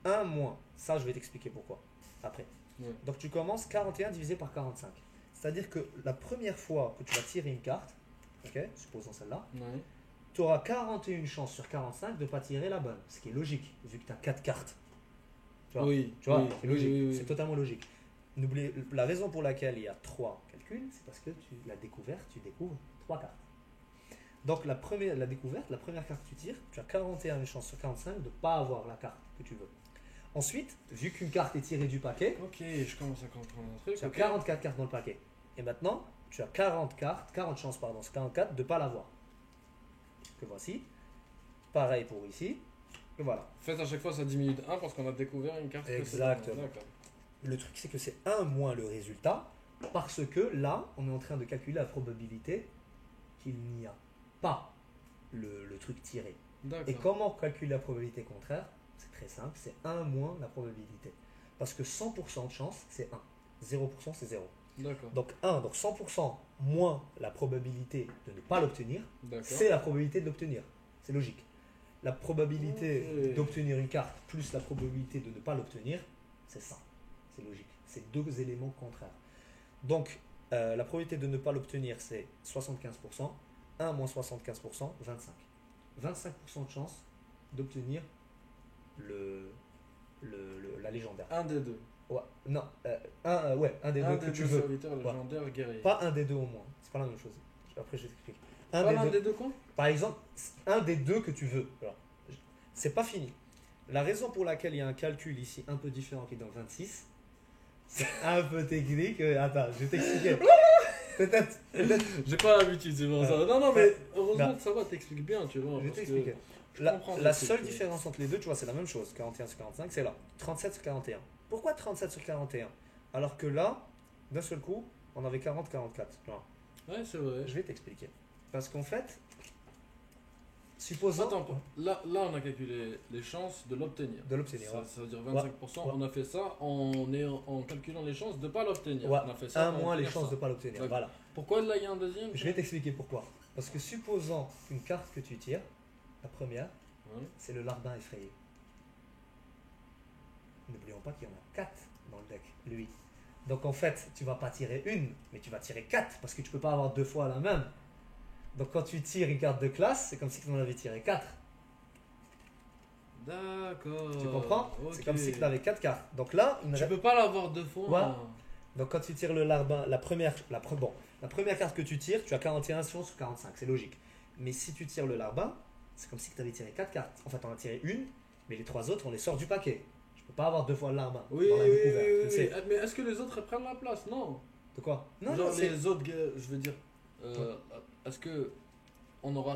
1 moins, ça je vais t'expliquer pourquoi, après. Ouais. Donc tu commences 41 divisé par 45. C'est-à-dire que la première fois que tu vas tirer une carte, ok, supposons celle-là, Ouais. tu auras 41 chances sur 45 de ne pas tirer la bonne. Ce qui est logique, vu que tu as 4 cartes. Tu vois, Oui. tu vois oui, c'est logique, oui, oui, oui. c'est totalement logique. N'oubliez, la raison pour laquelle il y a 3 calculs, c'est parce que tu l'as découvert, tu découvres 3 cartes. Donc la découverte, la première carte que tu tires, tu as 41 chances sur 45 de ne pas avoir la carte que tu veux. Ensuite, vu qu'une carte est tirée du paquet, Ok, je commence à comprendre un truc. tu as ok. 44 cartes dans le paquet. Et maintenant, tu as 40 chances sur 44 de ne pas l'avoir. Que voici. Pareil pour ici. Et voilà. Faites à chaque fois ça diminue de 1 parce qu'on a découvert une carte. Exactement. D'accord. Le truc, c'est que c'est 1 moins le résultat, parce que là, on est en train de calculer la probabilité qu'il n'y a pas le truc tiré. D'accord. Et comment calculer la probabilité contraire? C'est très simple, c'est 1 moins la probabilité. Parce que 100% de chance, c'est 1. 0%, c'est 0. D'accord. Donc 1, donc 100% moins la probabilité de ne pas l'obtenir, D'accord. c'est la probabilité de l'obtenir. C'est logique. La probabilité Ok. d'obtenir une carte plus la probabilité de ne pas l'obtenir, c'est ça. C'est logique. C'est deux éléments contraires. Donc, la probabilité de ne pas l'obtenir, c'est 75%. 1 moins 75%, 25. 25% de chance d'obtenir la légendaire. Un des deux. Ouais, non, un des Un deux que des tu deux veux. serviteurs légendaires guerriers. Pas un des deux au moins. C'est pas la même chose. Après, je t'explique. Un Pas des l'un deux. des deux quoi? Par exemple, un des deux que tu veux. Alors, c'est pas fini. La raison pour laquelle il y a un calcul ici un peu différent qui est dans le 26, c'est un peu technique. Attends, je vais t'expliquer. Peut-être. J'ai pas l'habitude, c'est pour ça. Non, non, mais heureusement Non. que ça va, t'expliques bien, tu vois. Je vais parce que t'expliquer. je La, comprends la ce que seule tu veux. différence entre les deux, tu vois, c'est la même chose. 41 sur 45, c'est là. 37 sur 41. Pourquoi 37 sur 41? Alors que là, d'un seul coup, on avait 40-44. Ouais, c'est vrai. Je vais t'expliquer. Parce qu'en fait, supposons Attends, là, on a calculé les chances de l'obtenir. de l'obtenir. Ça, ça veut dire 25%. Ouais. On a fait ça en calculant les chances de ne pas l'obtenir. Ouais. On a fait ça Un pour moins les obtenir chances ça. de ne pas l'obtenir. D'accord. Voilà. Pourquoi là il y a un deuxième? Je vais t'expliquer pourquoi. Parce que supposons une carte que tu tires, la première, Ouais. c'est le larbin effrayé. N'oublions pas qu'il y en a 4 dans le deck, lui. Donc en fait, tu vas pas tirer une, mais tu vas tirer 4 parce que tu peux pas avoir deux fois la même. Donc quand tu tires une carte de classe, c'est comme si tu en avais tiré 4. D'accord. Tu comprends? Ok. C'est comme si tu avais 4 cartes. Donc là, Tu peux pas l'avoir deux fois. Ouais. Donc quand tu tires le larbin, la première carte que tu tires, tu as 41 sur 45, c'est logique. Mais si tu tires le larbin, c'est comme si tu avais tiré 4 cartes. En fait, on a tiré une, mais les 3 autres, on les sort du paquet. Je peux pas avoir deux fois le larbin Oui, dans la oui, découverte. oui, je oui, sais. oui. Mais est-ce que les autres prennent la place? Non. De quoi? Non, Genre non, c'est... les autres, je veux dire, est-ce que on aura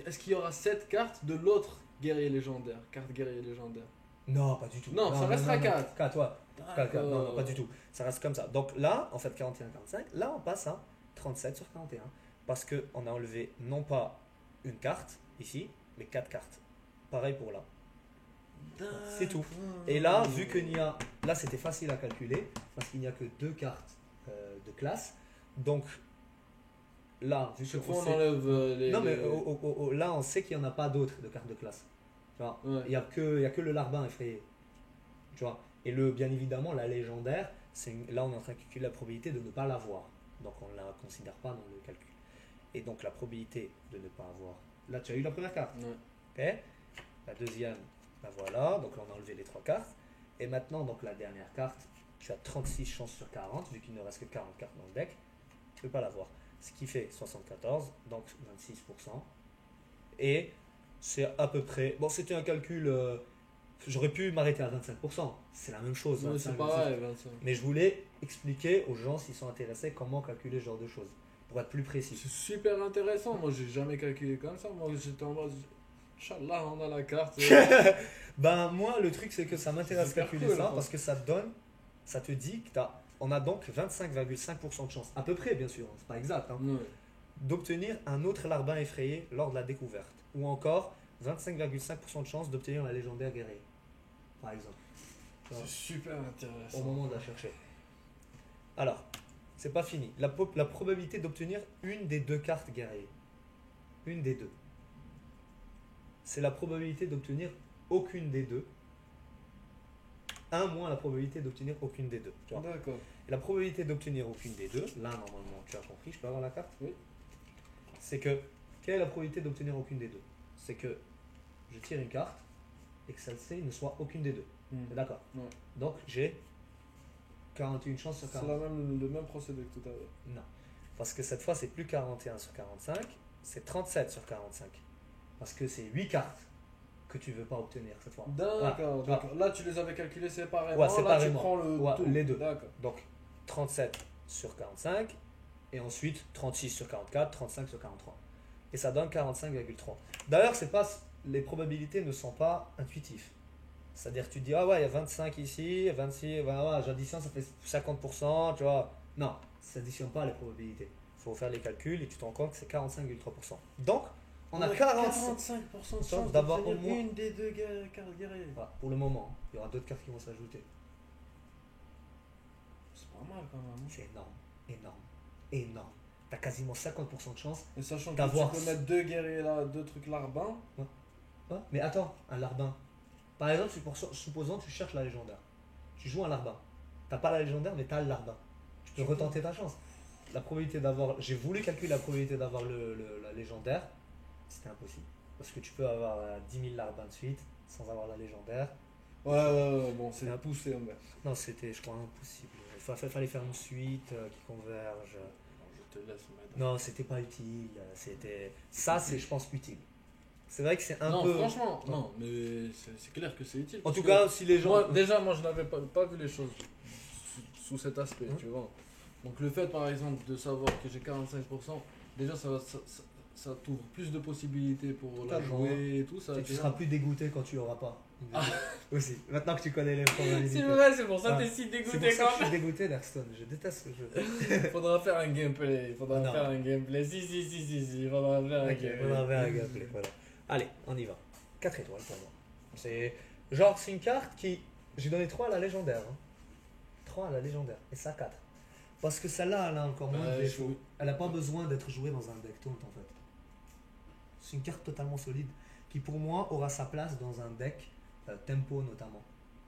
est-ce qu'il y aura 7 cartes de l'autre guerrier légendaire, carte guerrier légendaire? Non, pas du tout. Non, ça restera 4. 4, ouais. Non, pas du tout. Ça reste comme ça. Donc là, en fait, 41-45, là, on passe à 37 sur 41. Parce qu'on a enlevé non pas une carte, ici, mais 4 cartes. Pareil pour là. C'est tout. Et là, vu qu'il y a... Là, c'était facile à calculer, parce qu'il n'y a que 2 cartes de classe. Donc, là, vu Chaque qu'on fois on sait- enlève les. Non, mais là, on sait qu'il n'y en a pas d'autres de cartes de classe. Tu vois, Ouais. il n'y a que le larbin effrayé. Tu vois. Et bien évidemment, la légendaire, là, on est en train de calculer la probabilité de ne pas l'avoir. Donc, on ne la considère pas dans le calcul. Et donc, la probabilité de ne pas avoir. Là, tu as eu la première carte. Ouais. Ok. La deuxième, ben voilà, donc là on a enlevé les 3 cartes. Et maintenant, donc la dernière carte, tu as 36 chances sur 40, vu qu'il ne reste que 40 cartes dans le deck, tu ne peux pas l'avoir. Ce qui fait 74, donc 26%. Et c'est à peu près, bon c'était un calcul, j'aurais pu m'arrêter à 25%, c'est la même chose. Ouais, 25, c'est pareil, 25. mais je voulais expliquer aux gens s'ils sont intéressés comment calculer ce genre de choses, pour être plus précis. C'est super intéressant. Moi, j'ai jamais calculé comme ça. Moi, j'étais en mode, Inch'Allah, on a la carte. Ben moi le truc c'est que ça m'intéresse de Super calculer cool, ça hein. parce que ça te donne, ça te dit que on a donc 25,5% de chance, à peu près bien sûr, c'est pas exact, hein, Ouais. d'obtenir un autre larbin effrayé lors de la découverte. Ou encore 25,5% de chance d'obtenir la légendaire guerrier, par exemple. Tu vois, C'est super au intéressant. moment de la chercher. Alors, c'est pas fini. La probabilité d'obtenir une des 2 cartes guerrier. Une des 2. C'est la probabilité d'obtenir aucune des 2. 1 moins la probabilité d'obtenir aucune des 2. Tu vois. D'accord. Et la probabilité d'obtenir aucune des 2, là normalement tu as compris, je peux avoir la carte? Oui. C'est que, quelle est la probabilité d'obtenir aucune des 2? C'est que je tire une carte et que celle-ci ne soit aucune des 2. Hmm. D'accord. Ouais. Donc j'ai 41 chances sur C'est 40. le même procédé que tout à l'heure. Non. Parce que cette fois c'est plus 41 sur 45, c'est 37 sur 45. Parce que c'est 8 cartes que tu veux pas obtenir cette fois. D'accord, Voilà. d'accord. Là, tu les avais calculés séparément. Ouais, Là, tu séparément. prends le Ouais, tout. les deux. D'accord. Donc 37 sur 45 et ensuite 36 sur 44, 35 sur 43. Et ça donne 45,3. D'ailleurs, c'est pas, les probabilités ne sont pas intuitives. C'est-à-dire que tu te dis, ah ouais, il y a 25 ici, 26, ouais, j'additionne, ça fait 50%, tu vois. Non, ça n'additionne pas les probabilités. Il faut faire les calculs et tu te rends compte que c'est 45,3%. Donc, on a 45% de chance d'avoir d'obtenir au moins une des 2 cartes guerrières. Voilà, pour le moment, il y aura d'autres cartes qui vont s'ajouter. C'est pas mal quand même. C'est énorme, énorme, énorme. T'as quasiment 50% de chance. Et sachant que D'avoir- tu peux mettre 2 guerriers là, 2 trucs larbins. Ouais, mais attends, un larbin. Par exemple, supposons que tu cherches la légendaire. Tu joues un larbin. T'as pas la légendaire, mais t'as le larbin. Tu peux retenter ta chance. La probabilité d'avoir. J'ai voulu calculer la probabilité d'avoir la légendaire. C'était impossible. Parce que tu peux avoir 10 000 larbins de suite sans avoir la légendaire. Ouais, bon, c'est Ouais. poussé en fait. Non, c'était, je crois, impossible. Fallait faire une suite qui converge. Je te laisse mettre. Non, c'était pas utile. C'était. Ça, c'est, je pense, utile. C'est vrai que c'est un Non, peu. franchement, non, mais c'est clair que c'est utile. En parce tout que cas, si les gens. moi, déjà, moi je n'avais pas vu les choses sous cet aspect, Hein. tu vois. Donc le fait par exemple de savoir que j'ai 45%, déjà ça t'ouvre plus de possibilités pour la Totalement. jouer et tout ça. Tu seras plus dégoûté quand tu auras pas. Aussi. Maintenant que tu connais les probabilités. C'est vrai, c'est pour ça que Ah. t'es si C'est dégoûté pour ça que quand je suis dégoûté d'Hearthstone. Je déteste ce jeu. même. Faudra faire un gameplay. Faudra Non. faire un gameplay. Si. Faudra faire un Ok, gameplay. on en verra un gameplay, voilà. Allez, on y va. 4 étoiles pour moi. C'est une carte qui. J'ai donné 3 à la légendaire. 3 à la légendaire. Et ça 4. Parce que celle-là, elle a encore moins de défauts. Elle n'a pas besoin d'être jouée dans un deck taunt en fait. C'est une carte totalement solide qui pour moi aura sa place dans un deck tempo notamment.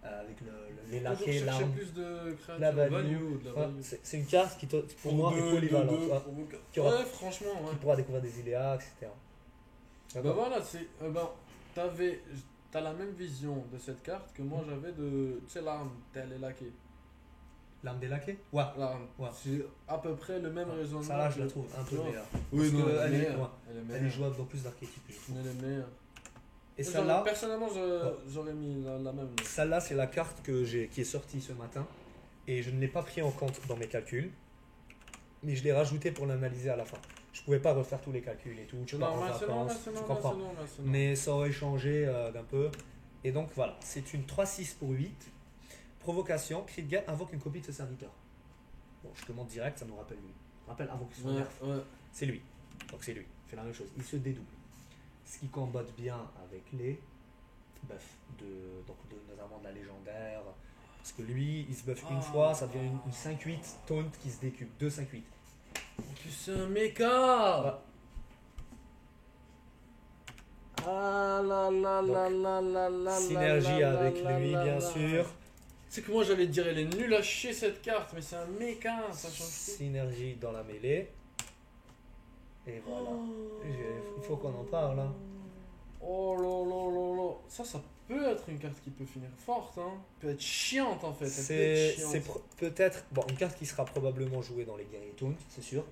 Avec les Toujours laquais, chercher l'arme. plus de créatures La value. value, de la Ouais, value. c'est une carte qui pour moi est polyvalente. Ouais, qui aura- Ouais, franchement, ouais. qui pourra découvrir des Iléas, etc. Bah voilà, c'est. T'as la même vision de cette carte que moi j'avais de. Tu sais, l'arme, elle est laquée. L'arme des laquais. Ouais. L'arme. Ouais. C'est à peu près le même raisonnement. Ça là, je la que- trouve un peu tu vois. meilleure. Oui, Parce non, que elle est elle est- meilleure. ouais. Elle est Elle meilleure. est jouable dans plus d'archétypes. je trouve. Elle est meilleure. Et J'aurais- celle-là, Personnellement, j'aurais mis la même. celle-là, c'est la carte qui est sortie ce matin. Et je ne l'ai pas pris en compte dans mes calculs. Mais je l'ai rajoutée pour l'analyser à la fin. Je pouvais pas refaire tous les calculs et tout. Tu pars en normal, c'est normal, vacances, c'est tu normal, comprends. c'est normal, c'est normal. Mais ça aurait changé d'un peu. Et donc voilà, c'est une 3-6 pour 8. Provocation, cri de guerre, invoque une copie de ce serviteur. Bon, je te montre direct, ça nous rappelle lui. Rappelle, invoque son Ouais, nerf. ouais. C'est lui. Donc c'est lui. Il fait la même chose. Il se dédouble. Ce qui combatte bien avec les buffs. Notamment de la légendaire. Parce que lui, il se buff une fois, ça devient une 5-8 taunt qui se décupe. 2 5-8. En plus, c'est un méca! Ouais. Ah là là là là là là. Synergie là là avec là lui, là bien là. sûr. C'est que moi j'allais te dire, elle est nulle à chier cette carte, mais c'est un méca, ça change tout. Synergie dans la mêlée. Et voilà. Il faut qu'on en parle. Hein. Oh là là là là. Alors, ça peut être une carte qui peut finir forte, hein. Peut être chiante en fait. Elle peut C'est être chiante. peut-être bon, une carte qui sera probablement jouée dans les guerriers taunt, c'est sûr.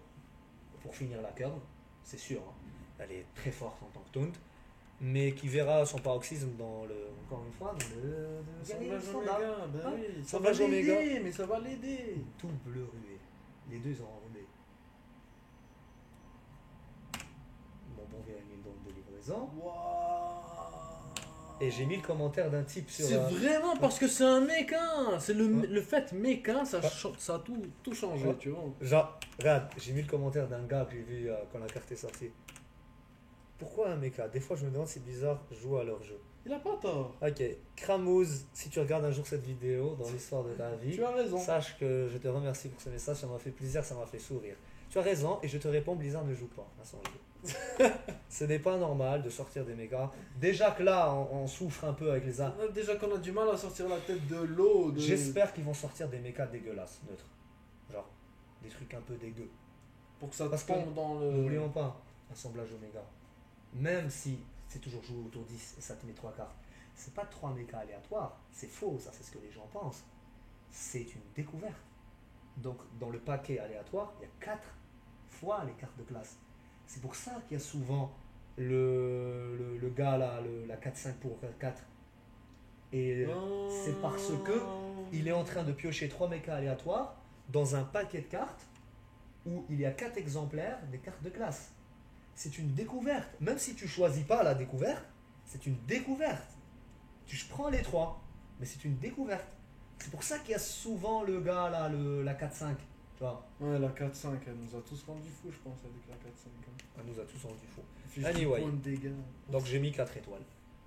Pour finir la curve, c'est sûr. Hein. Elle est très forte en tant que taunt. Mais qui verra son paroxysme dans le. Encore une fois, dans le guerrier Assemblage standard. Oméga, ben Hein, oui. Ça va assemblage Oméga. l'aider, mais ça va l'aider. Double ruée. Les deux ils ont enrobé. Mon bon VMI de livraison. Waouh. Et j'ai mis le commentaire d'un type sur. C'est vraiment parce que c'est un méca. C'est Ouais. le fait méca, ça, Ouais. ça a tout changé, Ouais. tu vois. Genre, regarde, j'ai mis le commentaire d'un gars que j'ai vu quand la carte est sortie. Pourquoi un mecha? Des fois je me demande, c'est bizarre, joue à leur jeu. Il a pas tort. Ok, Kramouz, si tu regardes un jour cette vidéo dans l'histoire de ta vie, Tu as raison. sache que je te remercie pour ce message, ça m'a fait plaisir, ça m'a fait sourire. Tu as raison et je te réponds, Blizzard ne joue pas à son jeu. Ce n'est pas normal de sortir des mécas. Déjà que là, on souffre un peu avec les armes. Déjà qu'on a du mal à sortir la tête de l'eau. J'espère qu'ils vont sortir des mécas dégueulasses, neutres. Genre, des trucs un peu dégueux. Pour que ça Parce tombe dans le. N'oublions pas, assemblage Oméga. Même si c'est toujours joué autour 10 et ça te met 3 cartes, c'est pas 3 mécas aléatoires. C'est faux, ça c'est ce que les gens pensent. C'est une découverte. Donc dans le paquet aléatoire, il y a 4 fois les cartes de classe. C'est pour ça qu'il y a souvent le gars là, la 4-5 pour 4. Et c'est parce que il est en train de piocher 3 mécas aléatoires dans un paquet de cartes où il y a 4 exemplaires des cartes de classe. C'est une découverte. Même si tu choisis pas la découverte, c'est une découverte. Je prends les 3, mais c'est une découverte. C'est pour ça qu'il y a souvent le gars là, la 4-5. Tu vois, Ouais, la 4-5, elle nous a tous rendu fous, je pense, avec la 4-5. Hein. elle nous a tous rendu fous. Fiche Anyway. du point de dégâts. Donc j'ai mis 4 étoiles.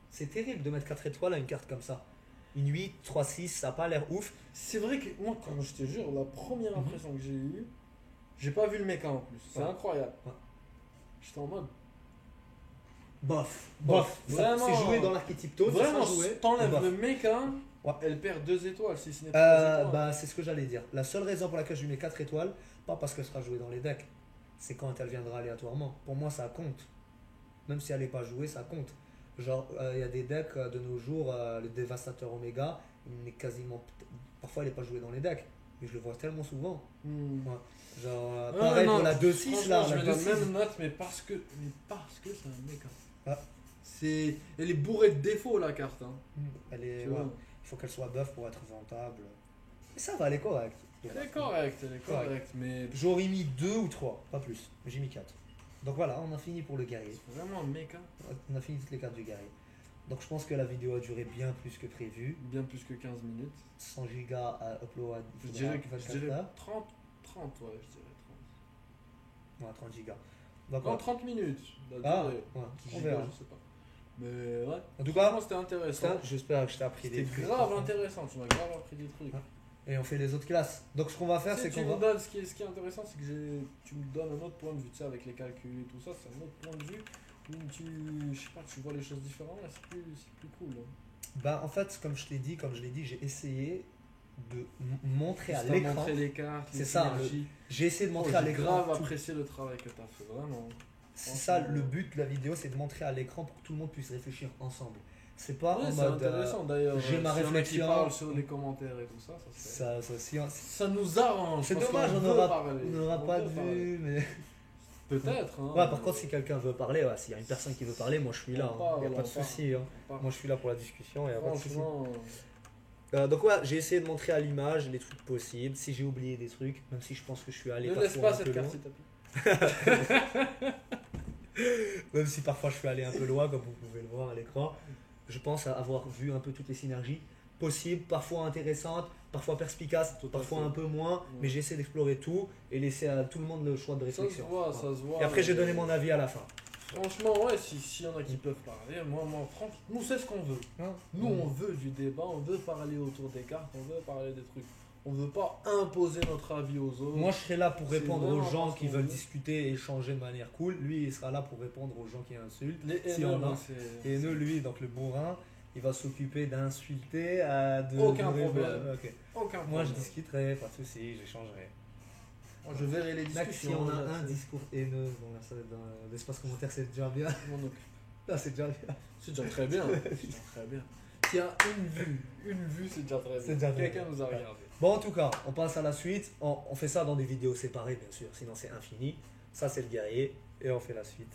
C'est terrible de mettre 4 étoiles à une carte comme ça. Une 8, 3, 6, ça n'a pas l'air ouf. C'est vrai que moi, quand je te jure, la première Mhm. impression que j'ai eue, j'ai pas vu le méca en plus. C'est Ouais. incroyable. Ouais. J'étais en mode. Bof. Bof. Vraiment. C'est joué dans l'archétype taunt. Vraiment, joué. t'enlèves Bof. le méca, Ouais. elle perd 2 étoiles si ce n'est pas 2 étoiles. Bah, c'est ce que j'allais dire. La seule raison pour laquelle je lui mets 4 étoiles, pas parce qu'elle sera jouée dans les decks, c'est quand elle viendra aléatoirement. Pour moi, ça compte. Même si elle n'est pas jouée, ça compte. Genre, il y a des decks de nos jours, le Dévastateur Oméga, il n'est quasiment. Parfois, il n'est pas joué dans les decks. Mais je le vois tellement souvent. Hmm. Ouais. Genre, Ouais, pareil non, pour la 2-6 là. franchement, La je mets la 2-6. même note, mais parce que c'est un méca. Ah. Elle est bourrée de défauts la carte. Hein. Elle est, Tu ouais, vois. il faut qu'elle soit buff pour être rentable. Mais ça va, elle est correcte. Elle est correcte, mais J'aurais mis 2 ou 3, pas plus. Mais j'ai mis 4. Donc voilà, on a fini pour le guerrier. c'est vraiment un méca. On a fini toutes les cartes du guerrier. Donc je pense que la vidéo a duré bien plus que prévu. Bien plus que 15 minutes. 100 gigas à upload. Je il dirais, faudra je 24 dirais heures. 30, ouais, je dirais 30. Ouais, 30 gigas. Non, D'accord. 30 minutes. La Ah, durée. ouais, on Giga, verra. je sais pas. Mais ouais. En tout cas, Franchement, c'était intéressant. j'espère que je t'ai appris des C'était trucs. grave intéressant. Tu m'as grave appris des trucs. Ouais. Et on fait les autres classes. Donc ce qu'on va faire, Tu c'est sais, qu'on tu me va. donnes, ce qui est intéressant, c'est que tu me donnes un autre point de vue, tu sais, avec les calculs et tout ça, c'est un autre point de vue où je sais pas, tu vois les choses différemment, là, c'est plus cool. Hein. Bah en fait, comme je l'ai dit, j'ai essayé de montrer à Juste l'écran. montrer les cartes, C'est les ça, synergies. J'ai essayé de Oh, montrer à j'ai l'écran. grave tout. apprécié le travail que tu as fait, vraiment. C'est ça le but de la vidéo, c'est de montrer à l'écran pour que tout le monde puisse réfléchir ensemble. C'est pas Ouais, en c'est mode. intéressant d'ailleurs. j'ai ma s'il y en a qui réflexion. parlent sur les commentaires et tout ça, ça nous nous arrange. C'est parce dommage, qu'on on veut n'aura parler. on pas de veut parler. vue, mais. Peut-être. Hein, Ouais, par contre, si quelqu'un veut parler, ouais, s'il y a une personne qui veut parler, moi je suis là. On parle, Il n'y a pas de on parle. souci. Hein. on parle. Moi je suis là pour la discussion, il n'y a pas de souci. Franchement, Donc, ouais, j'ai essayé de montrer à l'image les trucs possibles. Si j'ai oublié des trucs, même si je pense que je suis allé ne parfois laisse pas un cette peu carte, loin. s'il te plaît. Même si parfois je suis allé un peu loin, comme vous pouvez le voir à l'écran, je pense avoir vu un peu toutes les synergies possibles, parfois intéressantes, parfois perspicaces, Tout à parfois fait. un peu moins, Ouais. mais j'essaie d'explorer tout et laisser à tout le monde le choix de Ça se réflexion. voit, Voilà. ça se voit. Et après, j'ai donné mon avis à la fin. Franchement, ouais, s'il y en a qui peuvent parler, moi franchement, nous c'est ce qu'on veut. Nous, on veut du débat, on veut parler autour des cartes, on veut parler des trucs. On veut pas imposer notre avis aux autres. Moi, je serai là pour C'est répondre aux vraiment gens parce qui qu'on veulent veut. discuter et échanger de manière cool. Lui, il sera là pour répondre aux gens qui insultent. les si haineux, on a. moi, c'est. Et nous, lui, donc le bourrin, il va s'occuper d'insulter, Aucun problème. Ok. Aucun problème. Moi, je discuterai, pas de soucis, j'échangerai. Moi, je verrai les Mec, si discussions. on a là, un c'est- discours haineux dans l'espace commentaire, c'est déjà bien. je m'en occupe. Là, c'est déjà bien. C'est déjà très bien. C'est déjà très bien. S'il y a une vue, c'est déjà très C'est bien. déjà bien. Quelqu'un nous a regardé. Bon, en tout cas, on passe à la suite. On fait ça dans des vidéos séparées, bien sûr, sinon c'est infini. Ça, c'est le guerrier. Et on fait la suite.